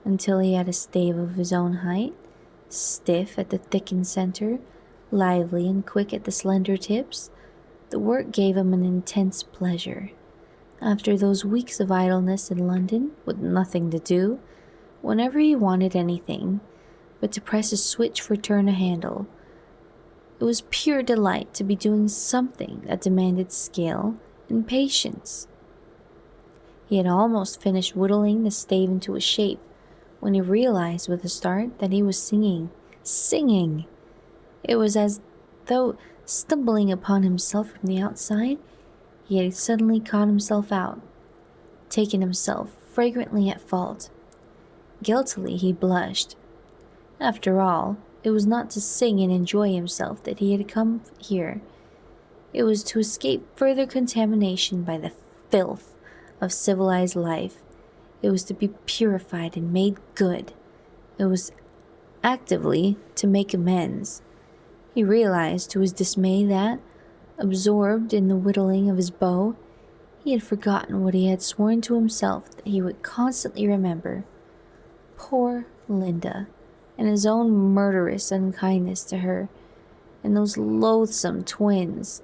Speaker 1: until he had a stave of his own height, stiff at the thickened center, lively and quick at the slender tips. The work gave him an intense pleasure. After those weeks of idleness in London, with nothing to do, whenever he wanted anything but to press a switch for turn a handle, it was pure delight to be doing something that demanded skill and patience. He had almost finished whittling the stave into a shape when he realized with a start that he was singing. Singing! It was as though, stumbling upon himself from the outside, he had suddenly caught himself out, taken himself fragrantly at fault. Guiltily he blushed. After all, it was not to sing and enjoy himself that he had come here. It was to escape further contamination by the filth of civilized life. It was to be purified and made good. It was actively to make amends. He realized to his dismay that, absorbed in the whittling of his bow, he had forgotten what he had sworn to himself that he would constantly remember. Poor Linda, and his own murderous unkindness to her, and those loathsome twins,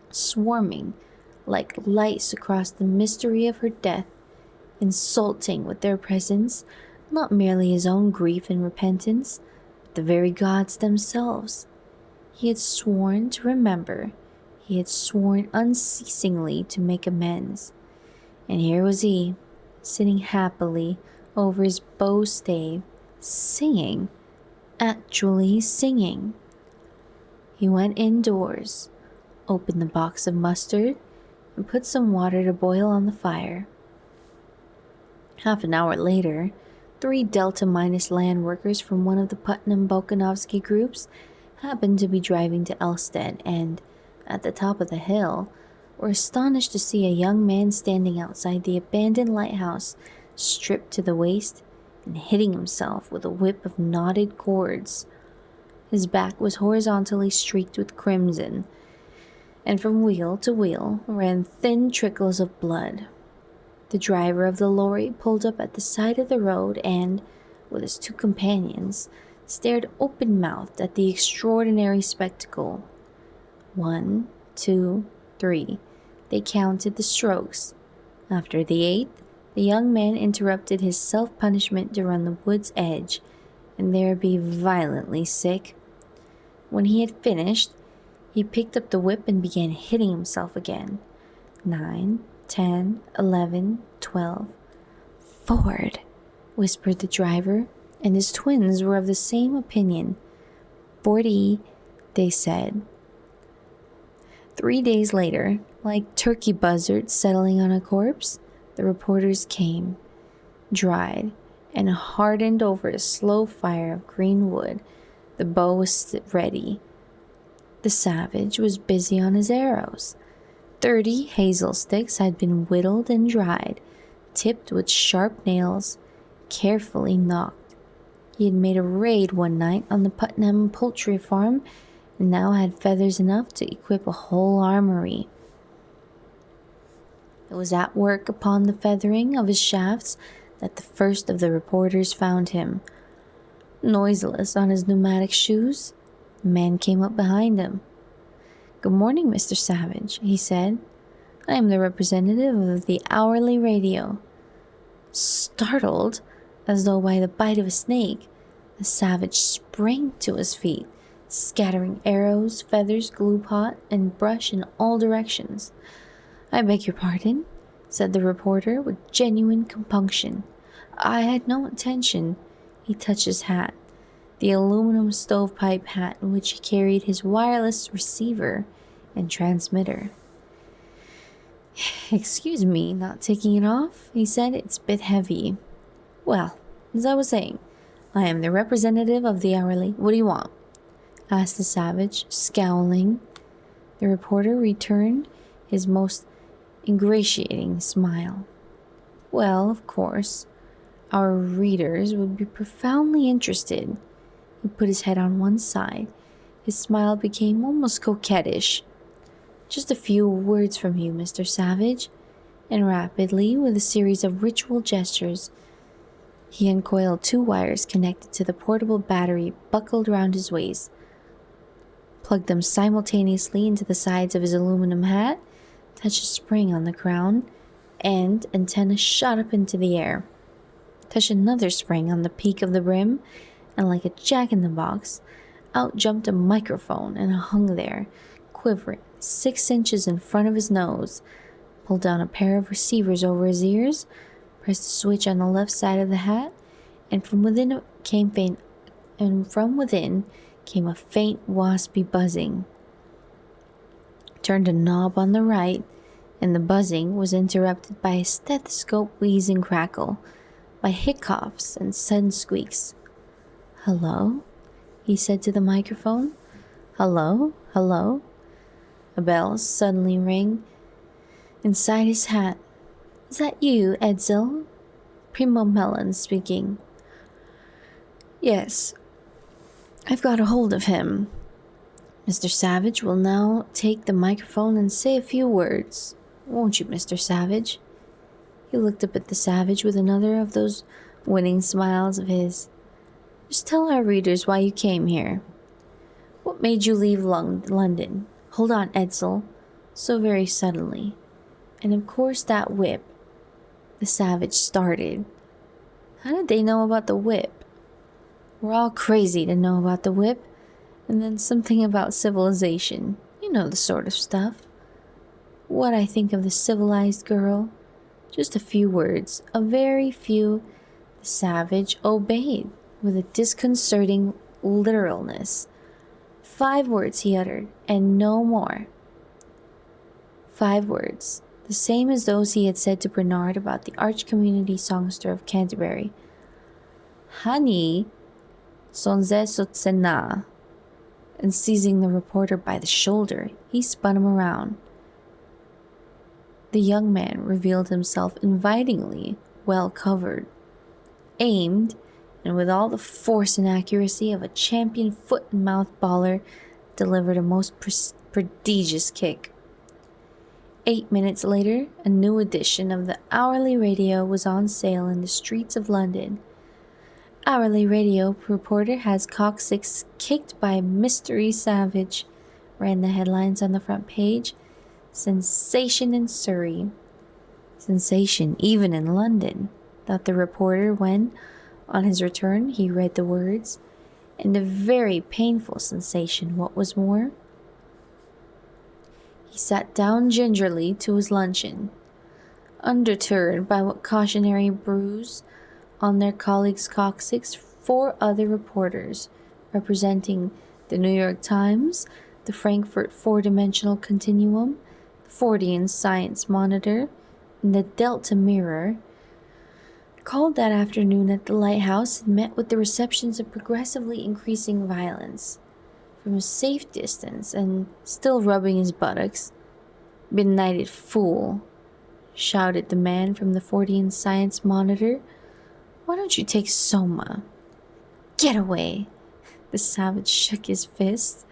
Speaker 1: swarming like lice across the mystery of her death, insulting with their presence not merely his own grief and repentance, but the very gods themselves. He had sworn to remember. He had sworn unceasingly to make amends. And here was he, sitting happily over his bow stave, singing, actually singing. He went indoors, opened the box of mustard, and put some water to boil on the fire. Half an hour later, 3 Delta Minus land workers from one of the Putnam-Bolkanovsky groups happened to be driving to Elstead and, at the top of the hill, were astonished to see a young man standing outside the abandoned lighthouse, stripped to the waist and hitting himself with a whip of knotted cords. His back was horizontally streaked with crimson, and from wheel to wheel ran thin trickles of blood. The driver of the lorry pulled up at the side of the road and, with his 2 companions, stared open-mouthed at the extraordinary spectacle. 1, 2, 3. They counted the strokes. After the 8th, the young man interrupted his self-punishment to run the wood's edge, and there be violently sick. When he had finished, he picked up the whip and began hitting himself again. 9, 10, 11, 12. "Ford," whispered the driver, and his twins were of the same opinion. 40, they said. 3 days later, like turkey buzzards settling on a corpse, the reporters came, dried, and hardened over a slow fire of green wood. The bow was ready. The savage was busy on his arrows. 30 hazel sticks had been whittled and dried, tipped with sharp nails, carefully nocked. He had made a raid one night on the Putnam poultry farm and now had feathers enough to equip a whole armory. It was at work upon the feathering of his shafts that the first of the reporters found him. Noiseless on his pneumatic shoes, the man came up behind him. "Good morning, Mr. Savage," he said. "I am the representative of the hourly radio." Startled, as though by the bite of a snake, the savage sprang to his feet, scattering arrows, feathers, glue pot, and brush in all directions. "I beg your pardon," said the reporter with genuine compunction. "I had no intention." He touched his hat, the aluminum stovepipe hat in which he carried his wireless receiver and transmitter. "Excuse me, not taking it off," he said. "It's a bit heavy." "Well, as I was saying, I am the representative of the hourly. What do you want?" asked the savage, scowling. The reporter returned his most ingratiating smile. "Well, of course, our readers would be profoundly interested." He put his head on one side. His smile became almost coquettish. "Just a few words from you, Mr. Savage." And rapidly, with a series of ritual gestures, he uncoiled 2 wires connected to the portable battery buckled round his waist, plugged them simultaneously into the sides of his aluminum hat, touched a spring on the crown, and antenna shot up into the air, touched another spring on the peak of the brim, and like a jack-in-the-box, out jumped a microphone and hung there, quivering 6 inches in front of his nose, pulled down a pair of receivers over his ears, pressed the switch on the left side of the hat, and from within came a faint waspy buzzing. Turned a knob on the right, and the buzzing was interrupted by a stethoscope wheeze and crackle, by hiccoughs and sudden squeaks. "Hello?" he said to the microphone. "Hello? Hello?" A bell suddenly rang inside his hat. "Is that you, Edsel?" Primo Melon speaking. "Yes, I've got a hold of him." "Mr. Savage will now take the microphone and say a few words. Won't you, Mr. Savage?" He looked up at the savage with another of those winning smiles of his. "Just tell our readers why you came here. What made you leave London? Hold on, Edsel," so very suddenly. "And of course that whip." The savage started. How did they know about the whip? We're all crazy to know about the whip. And then something about civilization. You know the sort of stuff. What I think of the civilized girl. Just a few words, a very few. The savage obeyed with a disconcerting literalness. 5 words he uttered, and no more. 5 words, the same as those he had said to Bernard about the arch community songster of Canterbury. "Honey, sonze sotsena." And seizing the reporter by the shoulder, he spun him around. The young man revealed himself invitingly well covered, aimed, and with all the force and accuracy of a champion foot-and-mouth baller, delivered a most prodigious kick. 8 minutes later, a new edition of the hourly radio was on sale in the streets of London. "Hourly radio reporter has coccyx kicked by mystery savage," ran the headlines on the front page. "Sensation in Surrey." Sensation even in London, thought the reporter when, on his return, he read the words. And a very painful sensation, what was more. He sat down gingerly to his luncheon, undeterred by what cautionary bruise on their colleagues' coccyx. 4 other reporters, representing the New York Times, the Frankfurt four-dimensional continuum, the Fortean science monitor, and the Delta mirror, called that afternoon at the lighthouse and met with the receptions of progressively increasing violence. From a safe distance and still rubbing his buttocks, "Benighted fool," shouted the man from the Fortean science monitor. "Why don't you take Soma?" "Get away!" The savage shook his fist.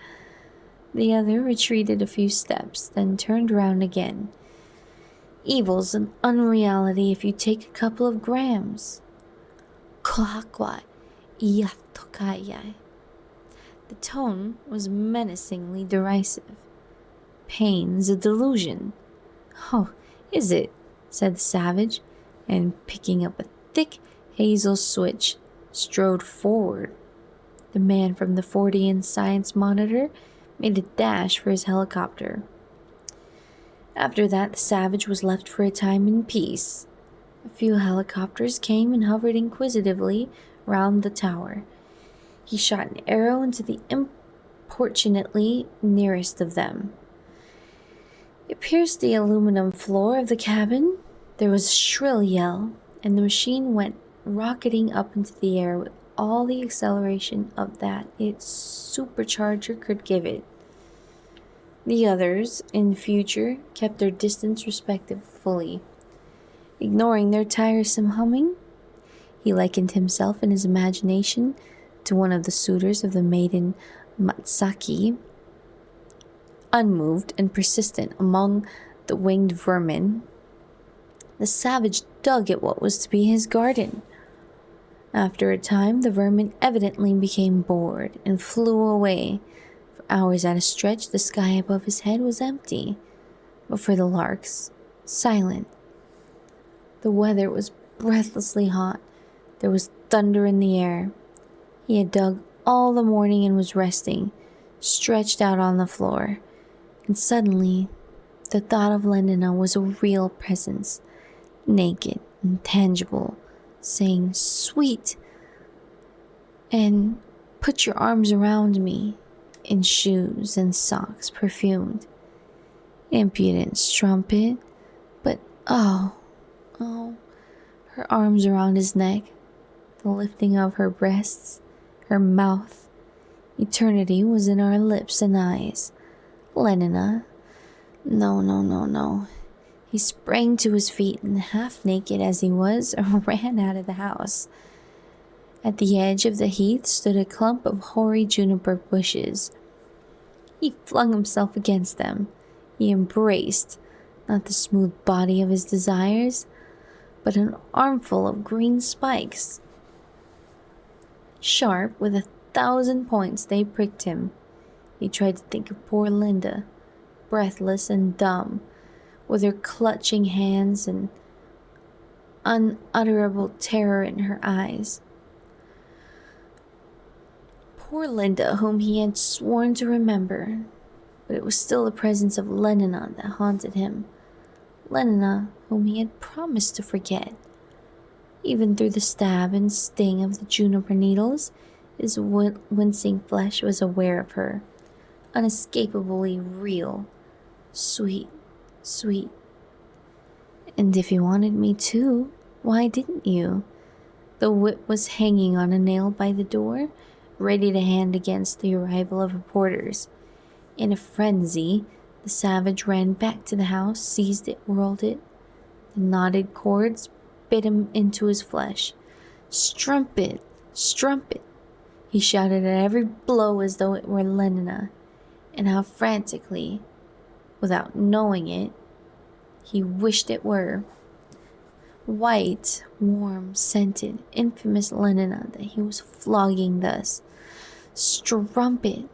Speaker 1: The other retreated a few steps, then turned round again. "Evil's an unreality if you take a couple of grams." "Kohakwa iatokaya." The tone was menacingly derisive. "Pain's a delusion." "Oh, is it?" said the savage, and picking up a thick hazel switch, strode forward. The man from the Fortean science monitor made a dash for his helicopter. After that, the savage was left for a time in peace. A few helicopters came and hovered inquisitively round the tower. He shot an arrow into the importunately nearest of them. It pierced the aluminum floor of the cabin. There was a shrill yell, and the machine went rocketing up into the air with all the acceleration of that its supercharger could give it. The others, in future, kept their distance respectfully. Ignoring their tiresome humming, he likened himself in his imagination to one of the suitors of the maiden Matsaki, unmoved and persistent among the winged vermin. The savage dug at what was to be his garden. After a time, the vermin evidently became bored and flew away. For hours at a stretch, the sky above his head was empty, but for the larks, silent. The weather was breathlessly hot. There was thunder in the air. He had dug all the morning and was resting, stretched out on the floor. And suddenly, the thought of Lendina was a real presence, naked and tangible, saying, "Sweet," and "Put your arms around me," in shoes and socks perfumed. Impudent strumpet, but oh, her arms around his neck, the lifting of her breasts, her mouth. Eternity was in our lips and eyes. Lenina. No. He sprang to his feet and, half naked as he was, ran out of the house. At the edge of the heath stood a clump of hoary juniper bushes. He flung himself against them. He embraced, not the smooth body of his desires, but an armful of green spikes. Sharp, with 1,000 points, they pricked him. He tried to think of poor Linda, breathless and dumb, with her clutching hands and unutterable terror in her eyes. Poor Linda, whom he had sworn to remember, but it was still the presence of Lenina that haunted him. Lenina, whom he had promised to forget. Even through the stab and sting of the juniper needles, his wincing flesh was aware of her, unescapably real, sweet. And if you wanted me to, why didn't you? The whip was hanging on a nail by the door, ready to hand against the arrival of reporters. In a frenzy, the savage ran back to the house, seized it, whirled it. The knotted cords bit him into his flesh. Strumpet! He shouted at every blow as though it were Lenina, and how frantically, without knowing it, he wished it were. White, warm, scented, infamous Lenina that he was flogging thus. Strumpet!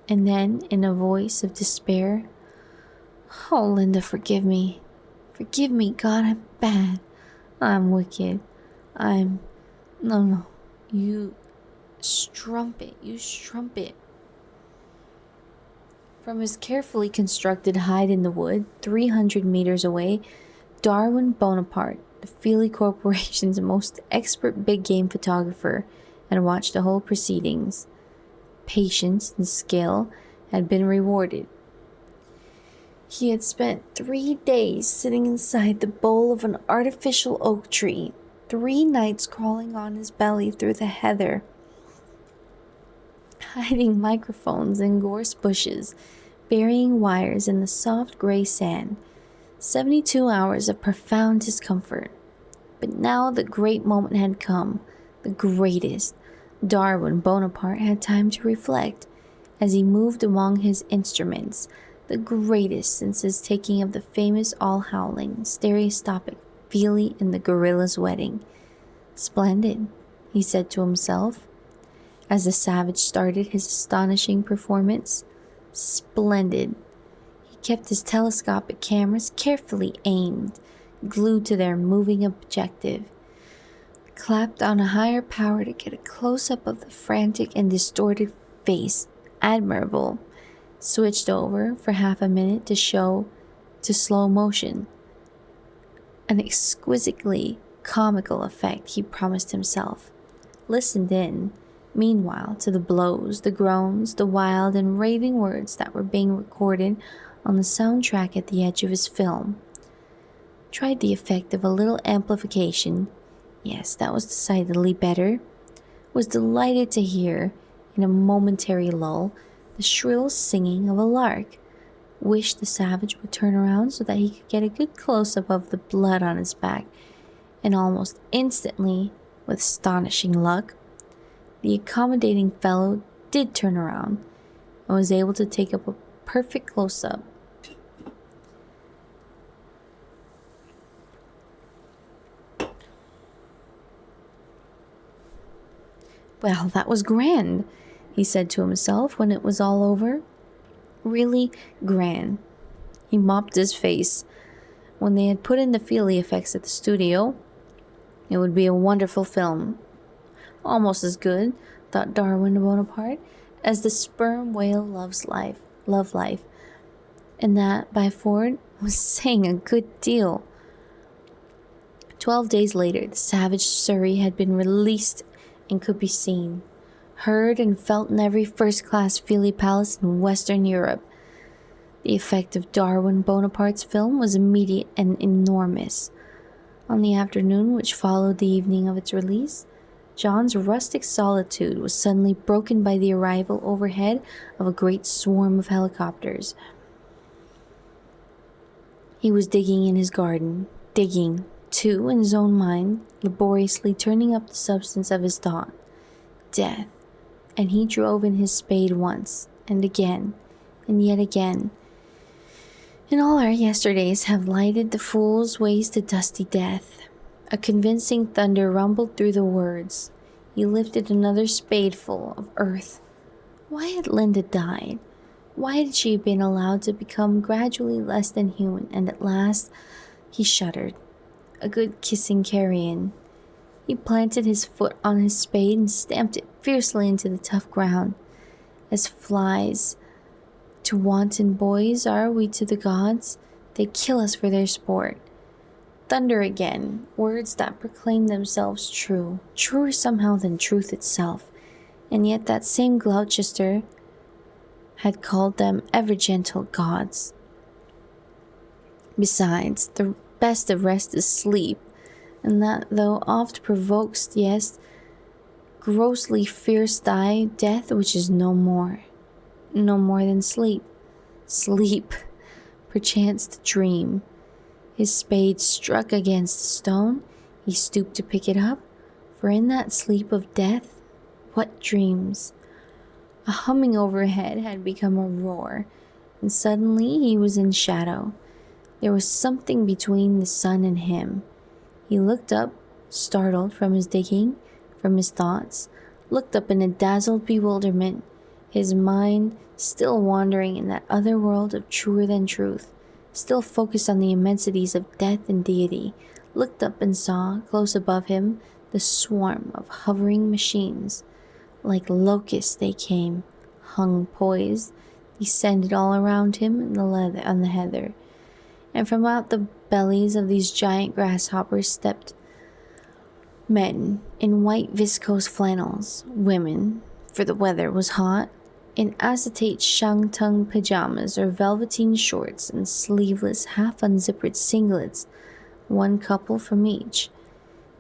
Speaker 1: And then, in a voice of despair, "Oh, Linda, forgive me. Forgive me, God, I'm bad. I'm wicked. No. You strumpet. From his carefully constructed hide in the wood, 300 meters away, Darwin Bonaparte, the Feely Corporation's most expert big game photographer, had watched the whole proceedings. Patience and skill had been rewarded. He had spent 3 days sitting inside the bole of an artificial oak tree, 3 nights crawling on his belly through the heather, hiding microphones in gorse bushes, burying wires in the soft gray sand. 72 hours of profound discomfort. But now the great moment had come, the greatest. Darwin Bonaparte had time to reflect as he moved among his instruments, the greatest since his taking of the famous all-howling, stereoscopic Feely in the gorilla's wedding. Splendid, he said to himself, as the savage started his astonishing performance. Splendid. He kept his telescopic cameras carefully aimed, glued to their moving objective, clapped on a higher power to get a close-up of the frantic and distorted face. Admirable. Switched over for half a minute to show to slow motion. An exquisitely comical effect, he promised himself. Listened in, meanwhile, to the blows, the groans, the wild and raving words that were being recorded on the soundtrack at the edge of his film. Tried the effect of a little amplification. Yes, that was decidedly better. Was delighted to hear, in a momentary lull, the shrill singing of a lark. Wished the savage would turn around so that he could get a good close-up of the blood on his back, and almost instantly, with astonishing luck, the accommodating fellow did turn around and was able to take up a perfect close-up. Well, that was grand, he said to himself when it was all over. Really grand. He mopped his face. When they had put in the Feely effects at the studio, it would be a wonderful film. Almost as good, thought Darwin Bonaparte, as the sperm whale Love Life. And that, by Ford, was saying a good deal. 12 days later, the savage Surrey had been released and could be seen, heard and felt in every first-class Feely palace in Western Europe. The effect of Darwin Bonaparte's film was immediate and enormous. On the afternoon which followed the evening of its release, John's rustic solitude was suddenly broken by the arrival overhead of a great swarm of helicopters. He was digging in his garden, digging, too, in his own mind, laboriously turning up the substance of his thought. Death. And he drove in his spade once, and again, and yet again. And all our yesterdays have lighted the fool's ways to dusty death. A convincing thunder rumbled through the words. He lifted another spadeful of earth. Why had Linda died? Why had she been allowed to become gradually less than human? And at last, he shuddered. A good kissing carrion. He planted his foot on his spade and stamped it fiercely into the tough ground. As flies to wanton boys are we to the gods. They kill us for their sport. Thunder again, words that proclaim themselves true, truer somehow than truth itself. And yet that same Gloucester had called them ever gentle gods. Besides, the best of rest is sleep, and that though oft provokes, yes, grossly fierce thy death, which is no more than sleep. Sleep, perchance to dream. His spade struck against a stone. He stooped to pick it up, for in that sleep of death, what dreams? A humming overhead had become a roar, and suddenly he was in shadow. There was something between the sun and him. He looked up, startled from his digging, from his thoughts, looked up in a dazzled bewilderment, his mind still wandering in that other world of truer than truth, still focused on the immensities of death and deity, looked up and saw, close above him, the swarm of hovering machines. Like locusts they came, hung poised, descended all around him on the heather. And from out the bellies of these giant grasshoppers stepped men in white viscose flannels, women, for the weather was hot, in acetate shantung pajamas or velveteen shorts and sleeveless, half-unzippered singlets, one couple from each.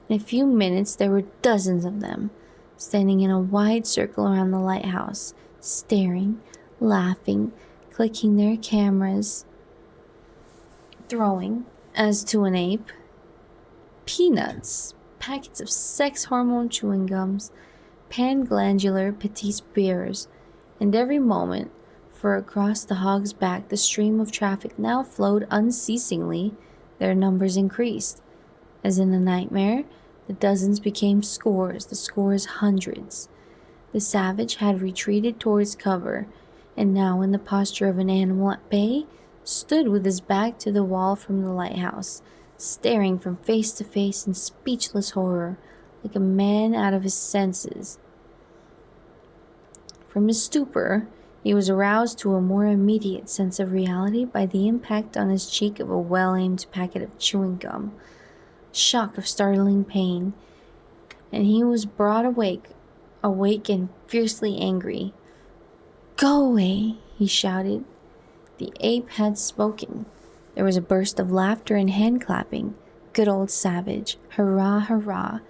Speaker 1: In a few minutes, there were dozens of them, standing in a wide circle around the lighthouse, staring, laughing, clicking their cameras, throwing, as to an ape, peanuts, packets of sex hormone chewing gums, pan-glandular petite beers, and every moment, for across the Hog's Back the stream of traffic now flowed unceasingly, their numbers increased. As in a nightmare, the dozens became scores, the scores hundreds. The savage had retreated towards cover, and now in the posture of an animal at bay, stood with his back to the wall from the lighthouse, staring from face to face in speechless horror, like a man out of his senses. From his stupor, he was aroused to a more immediate sense of reality by the impact on his cheek of a well-aimed packet of chewing gum, shock of startling pain, and he was brought awake and fiercely angry. "Go away," he shouted. The ape had spoken. There was a burst of laughter and hand-clapping. Good old savage, hurrah, hurrah.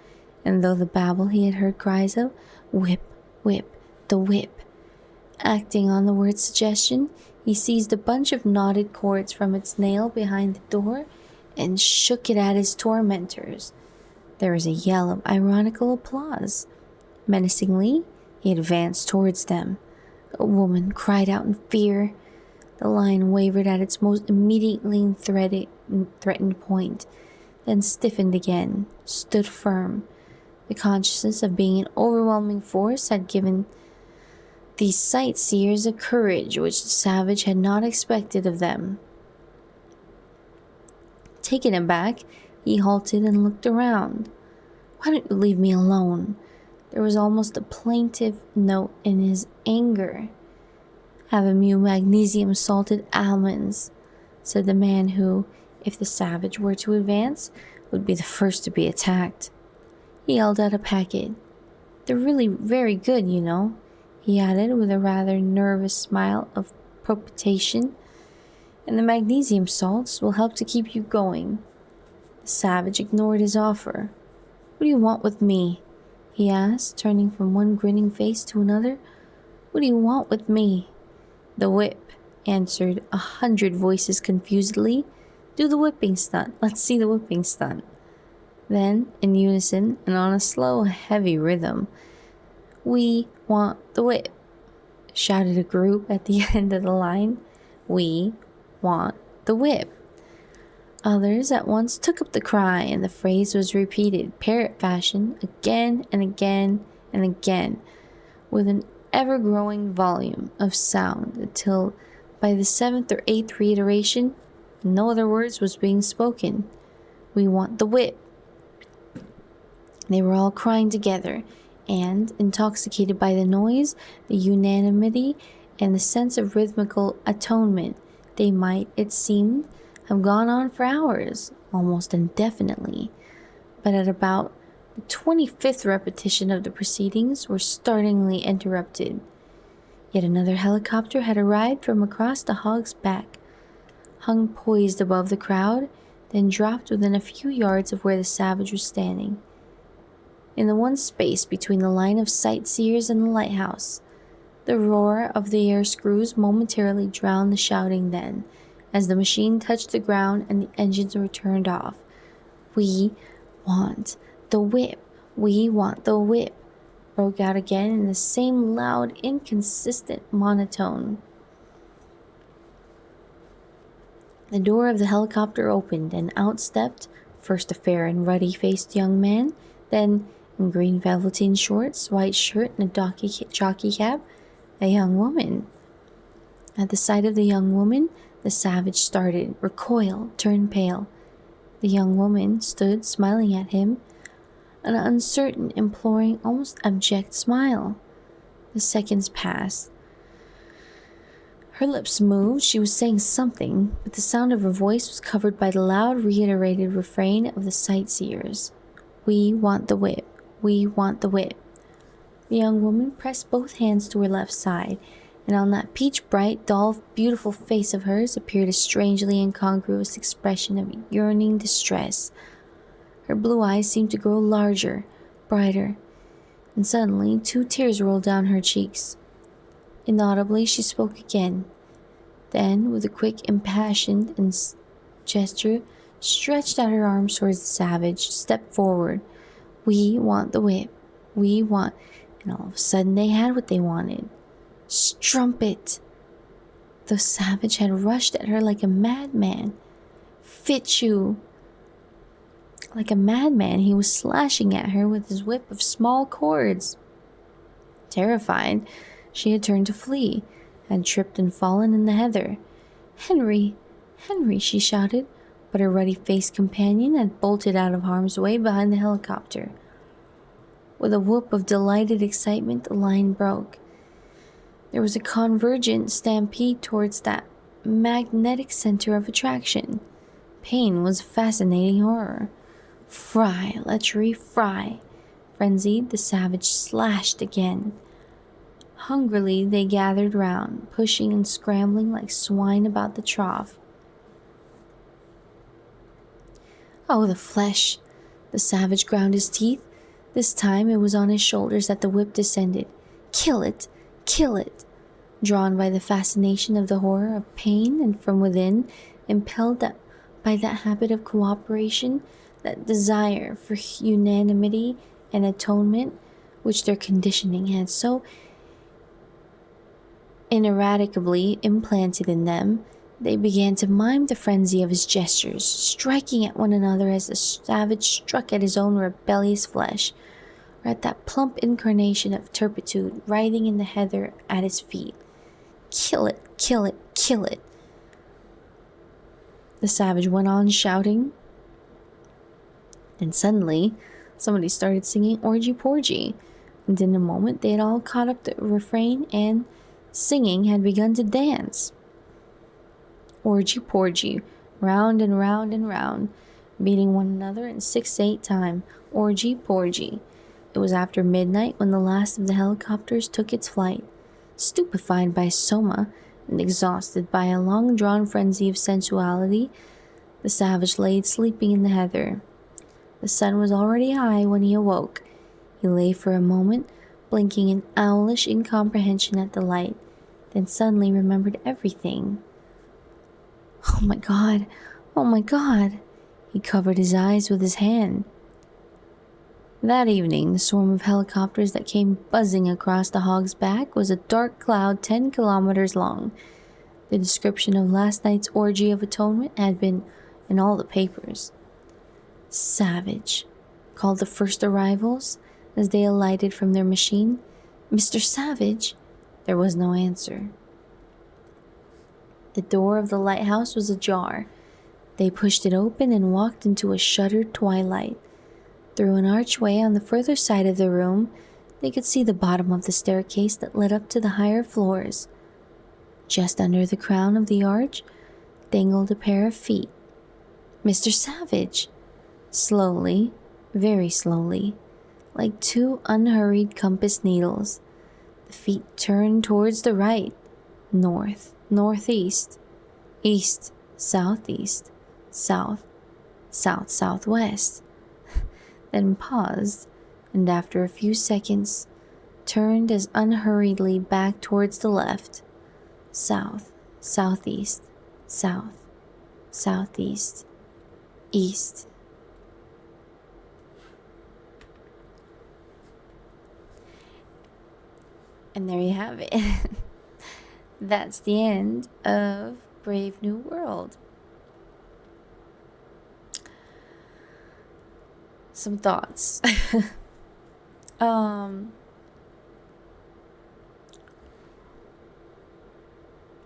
Speaker 1: And though the babble he had heard cries of, "Whip, whip, the whip," acting on the word's suggestion, he seized a bunch of knotted cords from its nail behind the door and shook it at his tormentors. There was a yell of ironical applause. Menacingly, he advanced towards them. A woman cried out in fear. The line wavered at its most immediately threatened point, then stiffened again, stood firm. The consciousness of being an overwhelming force had given these sightseers a courage which the savage had not expected of them. Taken aback, he halted and looked around. "Why don't you leave me alone?" There was almost a plaintive note in his anger. "Have a few magnesium salted almonds," said the man who, if the savage were to advance, would be the first to be attacked. He held out a packet. "They're really very good, you know," he added with a rather nervous smile of propitiation. "And the magnesium salts will help to keep you going." The savage ignored his offer. "What do you want with me?" he asked, turning from one grinning face to another. "What do you want with me?" "The whip," answered 100 voices confusedly. "Do the whipping stunt. Let's see the whipping stunt." Then, in unison and on a slow, heavy rhythm, "We want the whip," shouted a group at the end of the line. "We want the whip." Others at once took up the cry, and the phrase was repeated, parrot fashion, again and again and again, with an ever-growing volume of sound, until by the 7th or 8th reiteration, no other words was being spoken. "We want the whip." They were all crying together, and, intoxicated by the noise, the unanimity, and the sense of rhythmical atonement, they might, it seemed, have gone on for hours, almost indefinitely. But at about the 25th repetition of the proceedings were startlingly interrupted. Yet another helicopter had arrived from across the Hog's Back, hung poised above the crowd, then dropped within a few yards of where the savage was standing. In the one space between the line of sightseers and the lighthouse, the roar of the air screws momentarily drowned the shouting then, as the machine touched the ground and the engines were turned off. "We want the whip. We want the whip," broke out again in the same loud, inconsistent monotone. The door of the helicopter opened, and out stepped, first a fair and ruddy-faced young man, then, in green velveteen shorts, white shirt, and a jockey cap, a young woman. At the sight of the young woman, the savage started, recoiled, turned pale. The young woman stood smiling at him, an uncertain, imploring, almost abject smile. The seconds passed. Her lips moved, she was saying something, but the sound of her voice was covered by the loud, reiterated refrain of the sightseers. "We want the whip. We want the whip." The young woman pressed both hands to her left side, and on that peach-bright, dull, beautiful face of hers appeared a strangely incongruous expression of yearning distress. Her blue eyes seemed to grow larger, brighter, and suddenly 2 tears rolled down her cheeks. Inaudibly, she spoke again. Then, with a quick, impassioned gesture, stretched out her arms towards the savage, stepped forward. "We want the whip. We want..." And all of a sudden, they had what they wanted. Strumpet! The savage had rushed at her like a madman. Fichu! Like a madman, he was slashing at her with his whip of small cords. Terrified, she had turned to flee, had tripped and fallen in the heather. "Henry! Henry!" she shouted, but her ruddy-faced companion had bolted out of harm's way behind the helicopter. With a whoop of delighted excitement, the line broke. There was a convergent stampede towards that magnetic center of attraction. Pain was a fascinating horror. Fry, lechery, fry! Frenzied, the savage slashed again. Hungrily, they gathered round, pushing and scrambling like swine about the trough. Oh, the flesh! The savage ground his teeth. This time it was on his shoulders that the whip descended. Kill it! Kill it! Drawn by the fascination of the horror of pain, and from within, impelled by that habit of cooperation, that desire for unanimity and atonement, which their conditioning had so ineradicably implanted in them, they began to mime the frenzy of his gestures, striking at one another as the savage struck at his own rebellious flesh, or at that plump incarnation of turpitude writhing in the heather at his feet. Kill it, kill it, kill it! The savage went on shouting. Then suddenly, somebody started singing Orgy Porgy, and in a moment they had all caught up the refrain and, singing, had begun to dance. Orgy Porgy, round and round and round, beating one another in 6/8 time. Orgy Porgy. It was after midnight when the last of the helicopters took its flight. Stupefied by soma and exhausted by a long-drawn frenzy of sensuality, the savage lay sleeping in the heather. The sun was already high when he awoke. He lay for a moment, blinking in owlish incomprehension at the light, then suddenly remembered everything. Oh my God! Oh my God! He covered his eyes with his hand. That evening, the swarm of helicopters that came buzzing across the Hog's Back was a dark cloud 10 kilometers long. The description of last night's orgy of atonement had been in all the papers. "Savage," called the first arrivals as they alighted from their machine. "Mr. Savage?" There was no answer. The door of the lighthouse was ajar. They pushed it open and walked into a shuttered twilight. Through an archway on the further side of the room, they could see the bottom of the staircase that led up to the higher floors. Just under the crown of the arch dangled a pair of feet. Mr. Savage! Slowly, very slowly, like 2 unhurried compass needles, the feet turned towards the right, north, northeast, east, southeast, south, south-southwest, then paused, and after a few seconds, turned as unhurriedly back towards the left, south, southeast, south, southeast, east. And there you have it. That's the end of Brave New World. Some thoughts. I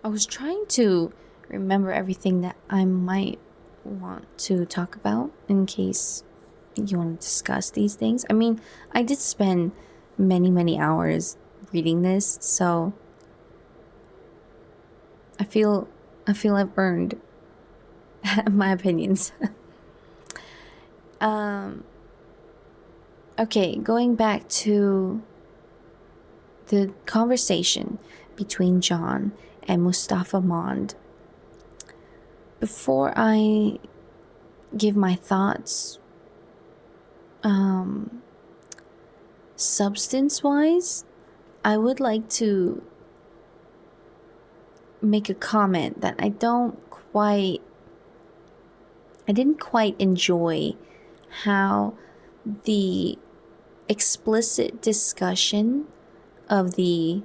Speaker 1: was trying to remember everything that I might want to talk about in case you want to discuss these things. I mean, I did spend many hours reading this, so I feel I've earned my opinions. Okay, going back to the conversation. between John and Mustafa Mond. Before I give my thoughts, substance-wise, I would like to make a comment that I didn't quite enjoy how the explicit discussion of the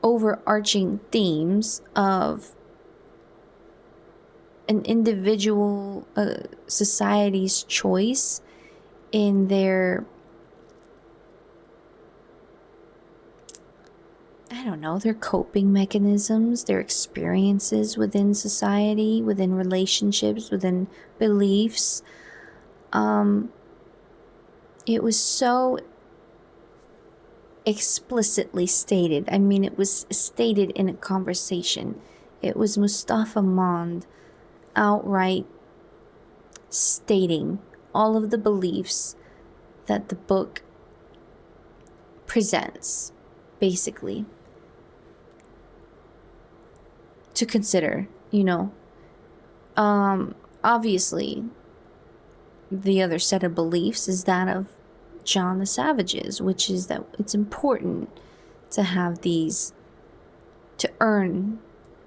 Speaker 1: overarching themes of an individual society's choice in their, their coping mechanisms, their experiences within society, within relationships, within beliefs. It was so explicitly stated. I mean, it was stated in a conversation. It was Mustafa Mond outright stating all of the beliefs that the book presents, basically, to consider, obviously, the other set of beliefs is that of John the Savage's, which is that it's important to have these, to earn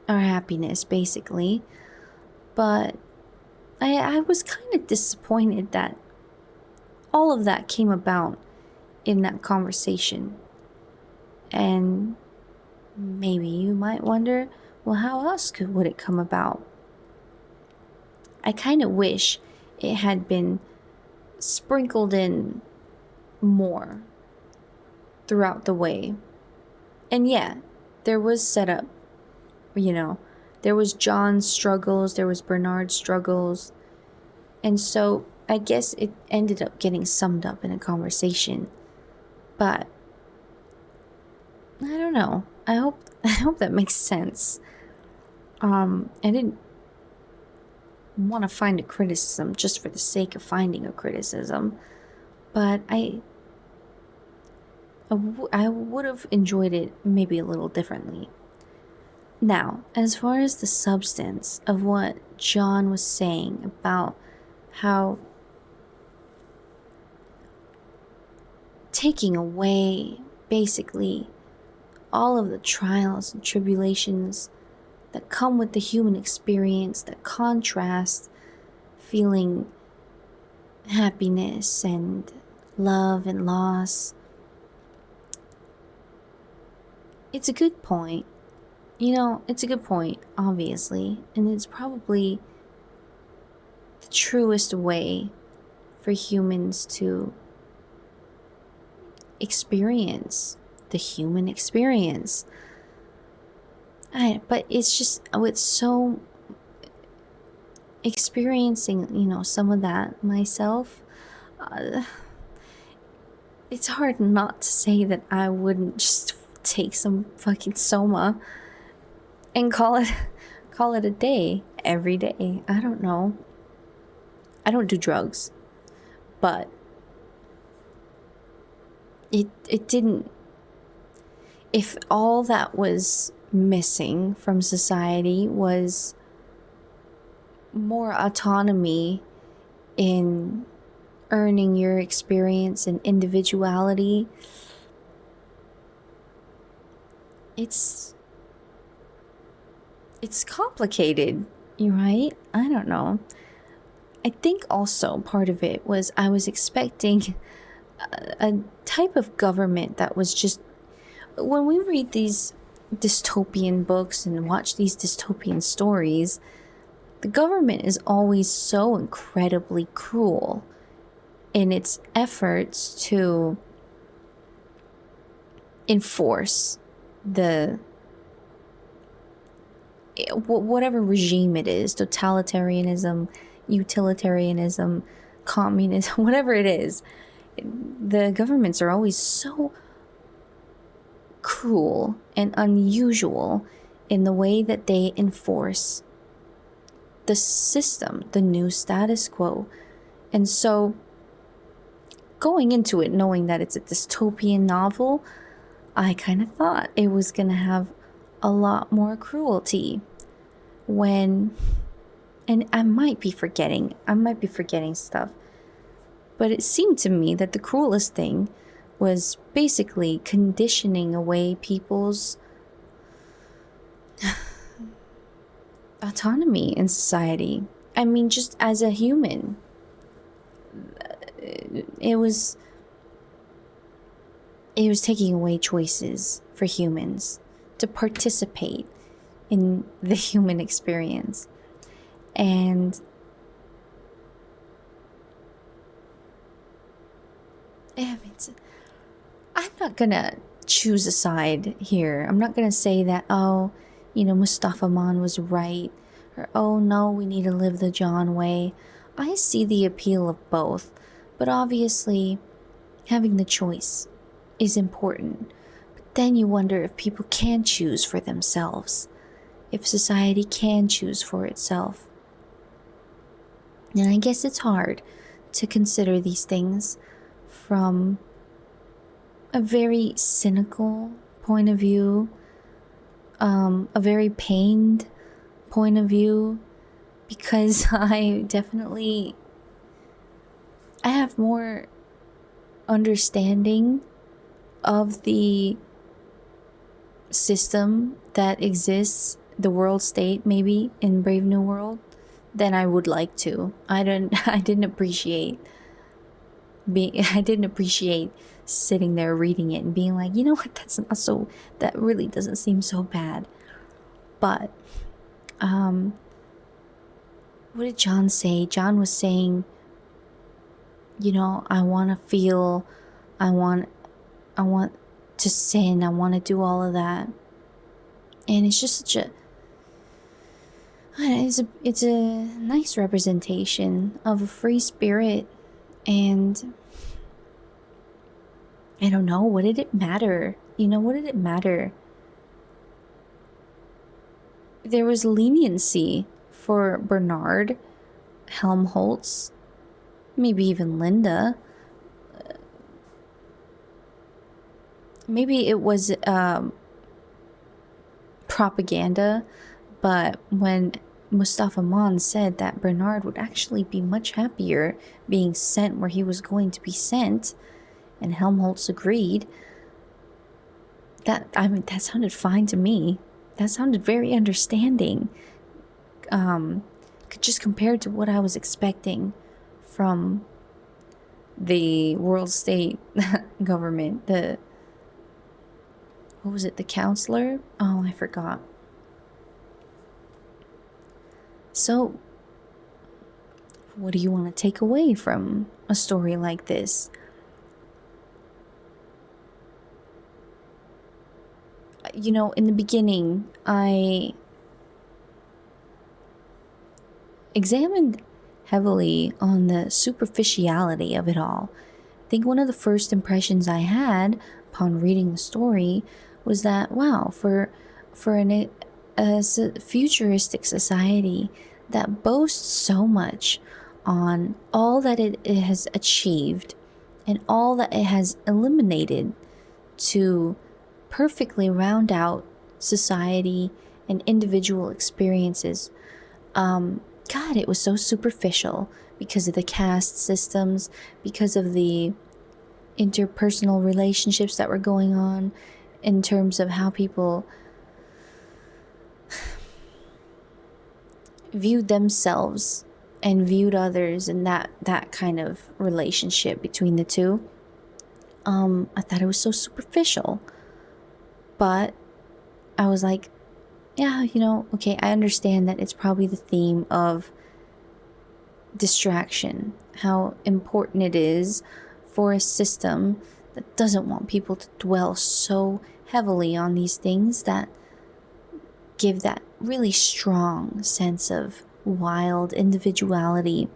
Speaker 1: our happiness, basically. But I was kind of disappointed that all of that came about in that conversation. And maybe you might wonder, well, how else would it come about? I kind of wish it had been sprinkled in more throughout the way. And yeah, there was setup, there was John's struggles, there was Bernard's struggles. And so I guess it ended up getting summed up in a conversation. But I don't know. I hope that makes sense. I didn't want to find a criticism just for the sake of finding a criticism, but I would have enjoyed it maybe a little differently. Now, as far as the substance of what John was saying about how taking away basically all of the trials and tribulations that come with the human experience, that contrast feeling happiness and love and loss. It's a good point. It's a good point, obviously, and it's probably the truest way for humans to experience the human experience. But it's just, it's so experiencing, some of that myself. It's hard not to say that I wouldn't just take some fucking soma and call it a day every day. I don't know. I don't do drugs, but it didn't. If all that was missing from society was more autonomy in earning your experience and individuality, it's complicated, right? I don't know. I think also part of it was I was expecting a type of government that was just, when we read these dystopian books and watch these dystopian stories, the government is always so incredibly cruel in its efforts to enforce whatever regime it is, totalitarianism, utilitarianism, communism, whatever it is. The governments are always so cruel and unusual in the way that they enforce the system, the new status quo. And so going into it knowing that it's a dystopian novel, I kind of thought it was going to have a lot more cruelty when, and I might be forgetting stuff, but it seemed to me that the cruelest thing was basically conditioning away people's autonomy in society. I mean, just as a human, it was taking away choices for humans to participate in the human experience. And I'm not gonna choose a side here. I'm not gonna say that, oh, Mustafa Mon was right, or oh no, we need to live the John way. I see the appeal of both, but obviously having the choice is important. But then you wonder if people can choose for themselves, if society can choose for itself. And I guess it's hard to consider these things from a very cynical point of view, a very pained point of view, because I have more understanding of the system that exists, the world state maybe in Brave New World, than I would like to. I didn't appreciate sitting there reading it and being like, you know what, that really doesn't seem so bad. But what did John say? John was saying, I want to feel, I want to sin, I want to do all of that. And it's just such a it's a nice representation of a free spirit. And I don't know, what did it matter? What did it matter? There was leniency for Bernard, Helmholtz, maybe even Linda. Maybe it was propaganda, but when Mustafa Mon said that Bernard would actually be much happier being sent where he was going to be sent, and Helmholtz agreed, that sounded fine to me. That sounded very understanding, just compared to what I was expecting from the world state government. What was it, the counselor? Oh, I forgot. So, what do you want to take away from a story like this? In the beginning, I examined heavily on the superficiality of it all. I think one of the first impressions I had upon reading the story was that, wow, for a futuristic society that boasts so much on all that it has achieved and all that it has eliminated to perfectly round out society and individual experiences. God, it was so superficial because of the caste systems, because of the interpersonal relationships that were going on, in terms of how people viewed themselves and viewed others, and that kind of relationship between the two. I thought it was so superficial, but I was like, yeah, okay, I understand that it's probably the theme of distraction, how important it is for a system that doesn't want people to dwell so heavily on these things that give that really strong sense of wild individuality,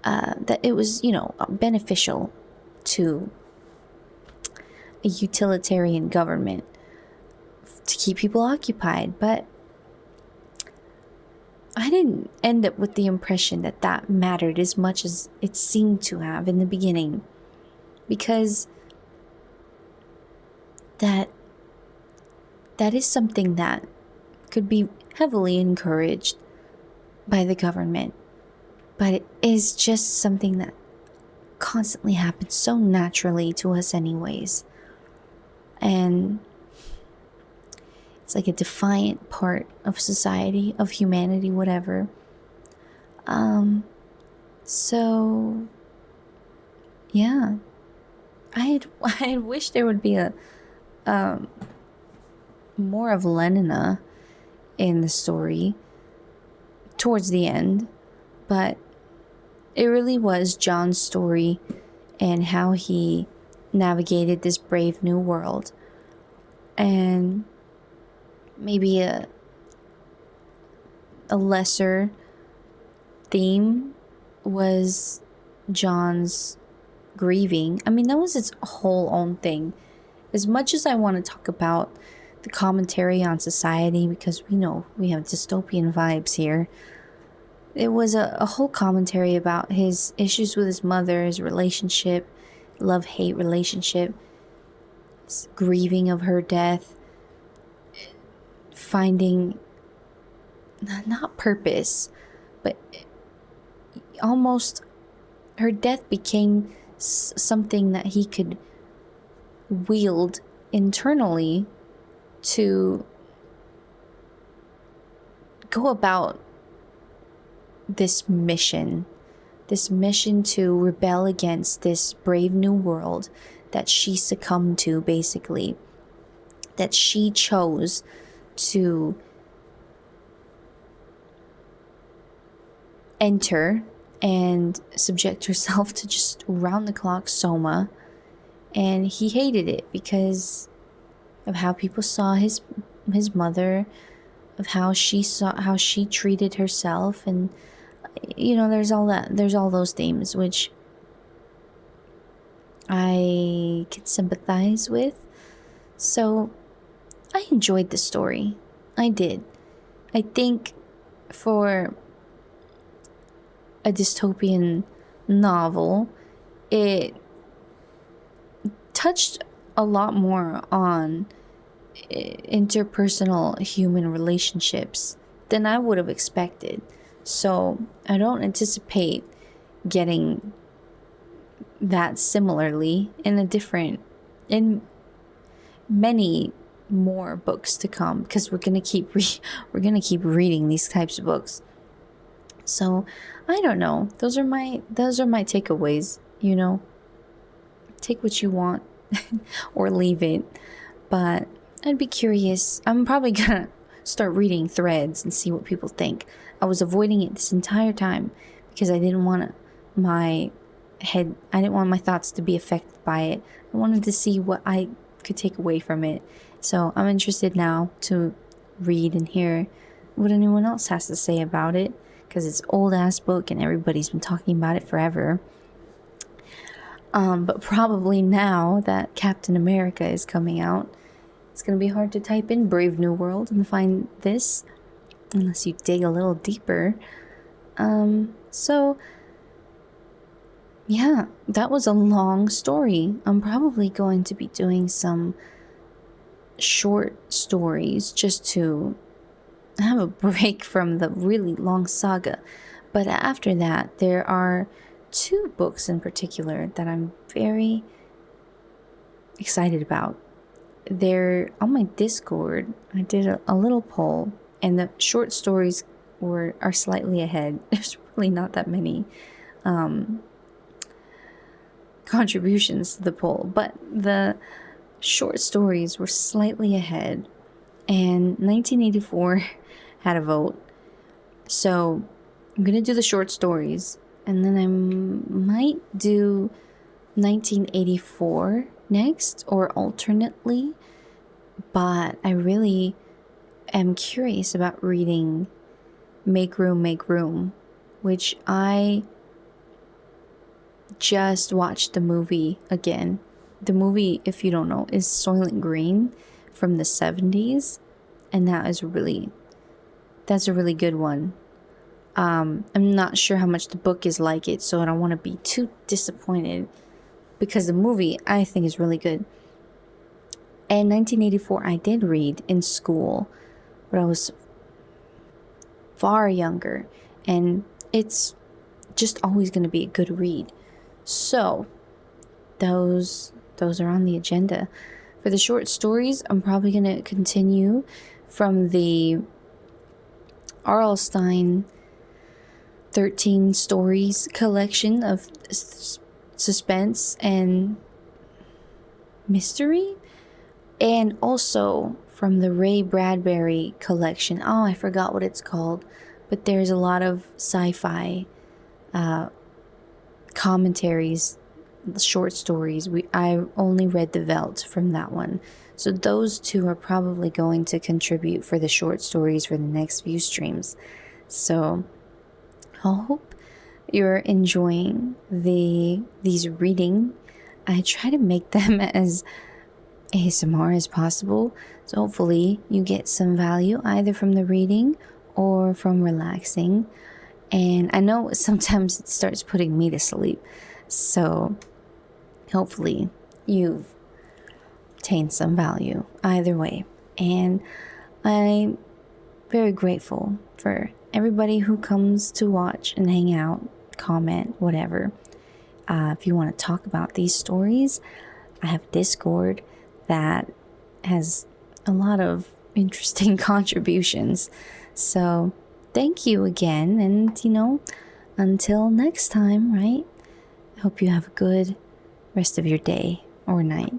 Speaker 1: that it was, beneficial to a utilitarian government to keep people occupied. But I didn't end up with the impression that mattered as much as it seemed to have in the beginning, because that is something that could be heavily encouraged by the government, but it is just something that constantly happens so naturally to us anyways. And it's like a defiant part of society, of humanity, whatever. So yeah, I had wished there would be a more of Lenina in the story towards the end, but it really was John's story and how he navigated this brave new world. And maybe a lesser theme was John's grieving. I mean, that was its whole own thing. As much as I want to talk about the commentary on society, because we know we have dystopian vibes here, it was a whole commentary about his issues with his mother, his relationship, love-hate relationship, his grieving of her death, finding not purpose, but almost her death became something that he could wield internally to go about this mission to rebel against this brave new world that she succumbed to, basically, that she chose to enter and subject herself to just round-the-clock soma. And he hated it because of how people saw his mother, of how she treated herself, and there's all those themes which I can sympathize with. So I enjoyed the story. I did. I think for a dystopian novel, it touched a lot more on interpersonal human relationships than I would have expected. So I don't anticipate getting that similarly in many more books to come, because we're gonna keep reading these types of books. So I don't know. Those are my takeaways. Take what you want or leave it. But I'd be curious. I'm probably gonna start reading threads and see what people think. I was avoiding it this entire time because I didn't want my thoughts to be affected by it. I wanted to see what I could take away from it. So I'm interested now to read and hear what anyone else has to say about it, because it's old ass book and everybody's been talking about it forever. But probably now that Captain America is coming out, it's gonna be hard to type in Brave New World and find this unless you dig a little deeper. So yeah, that was a long story. I'm probably going to be doing some short stories just to have a break from the really long saga. But after that, there are 2 books in particular that I'm very excited about. They're on my Discord. I did a little poll, and the short stories are slightly ahead. There's really not that many contributions to the poll, but the short stories were slightly ahead, and 1984 had a vote. So I'm gonna do the short stories, and then I might do 1984 next, or alternately. But I really am curious about reading Make Room, which I just watched the movie again. The movie, if you don't know, is Soylent Green from the 70s, and that's a really good one. I'm not sure how much the book is like it, so I don't want to be too disappointed, because the movie I think is really good. And 1984, I did read in school, but I was far younger, and it's just always going to be a good read. So those are on the agenda. For the short stories, I'm probably going to continue from the R.L. Stine 13 stories collection of suspense and mystery, and also from the Ray Bradbury collection. Oh, I forgot what it's called, but there's a lot of sci-fi commentaries, short stories. I only read the Velt from that one. So those two are probably going to contribute for the short stories for the next few streams. So I hope you're enjoying these reading. I try to make them as ASMR as possible, so hopefully you get some value either from the reading or from relaxing. And I know sometimes it starts putting me to sleep, so hopefully you've obtained some value either way. And I'm very grateful for everybody who comes to watch and hang out, comment, whatever. If you want to talk about these stories, I have Discord that has a lot of interesting contributions. So thank you again, and until next time, right? I hope you have a good rest of your day or night.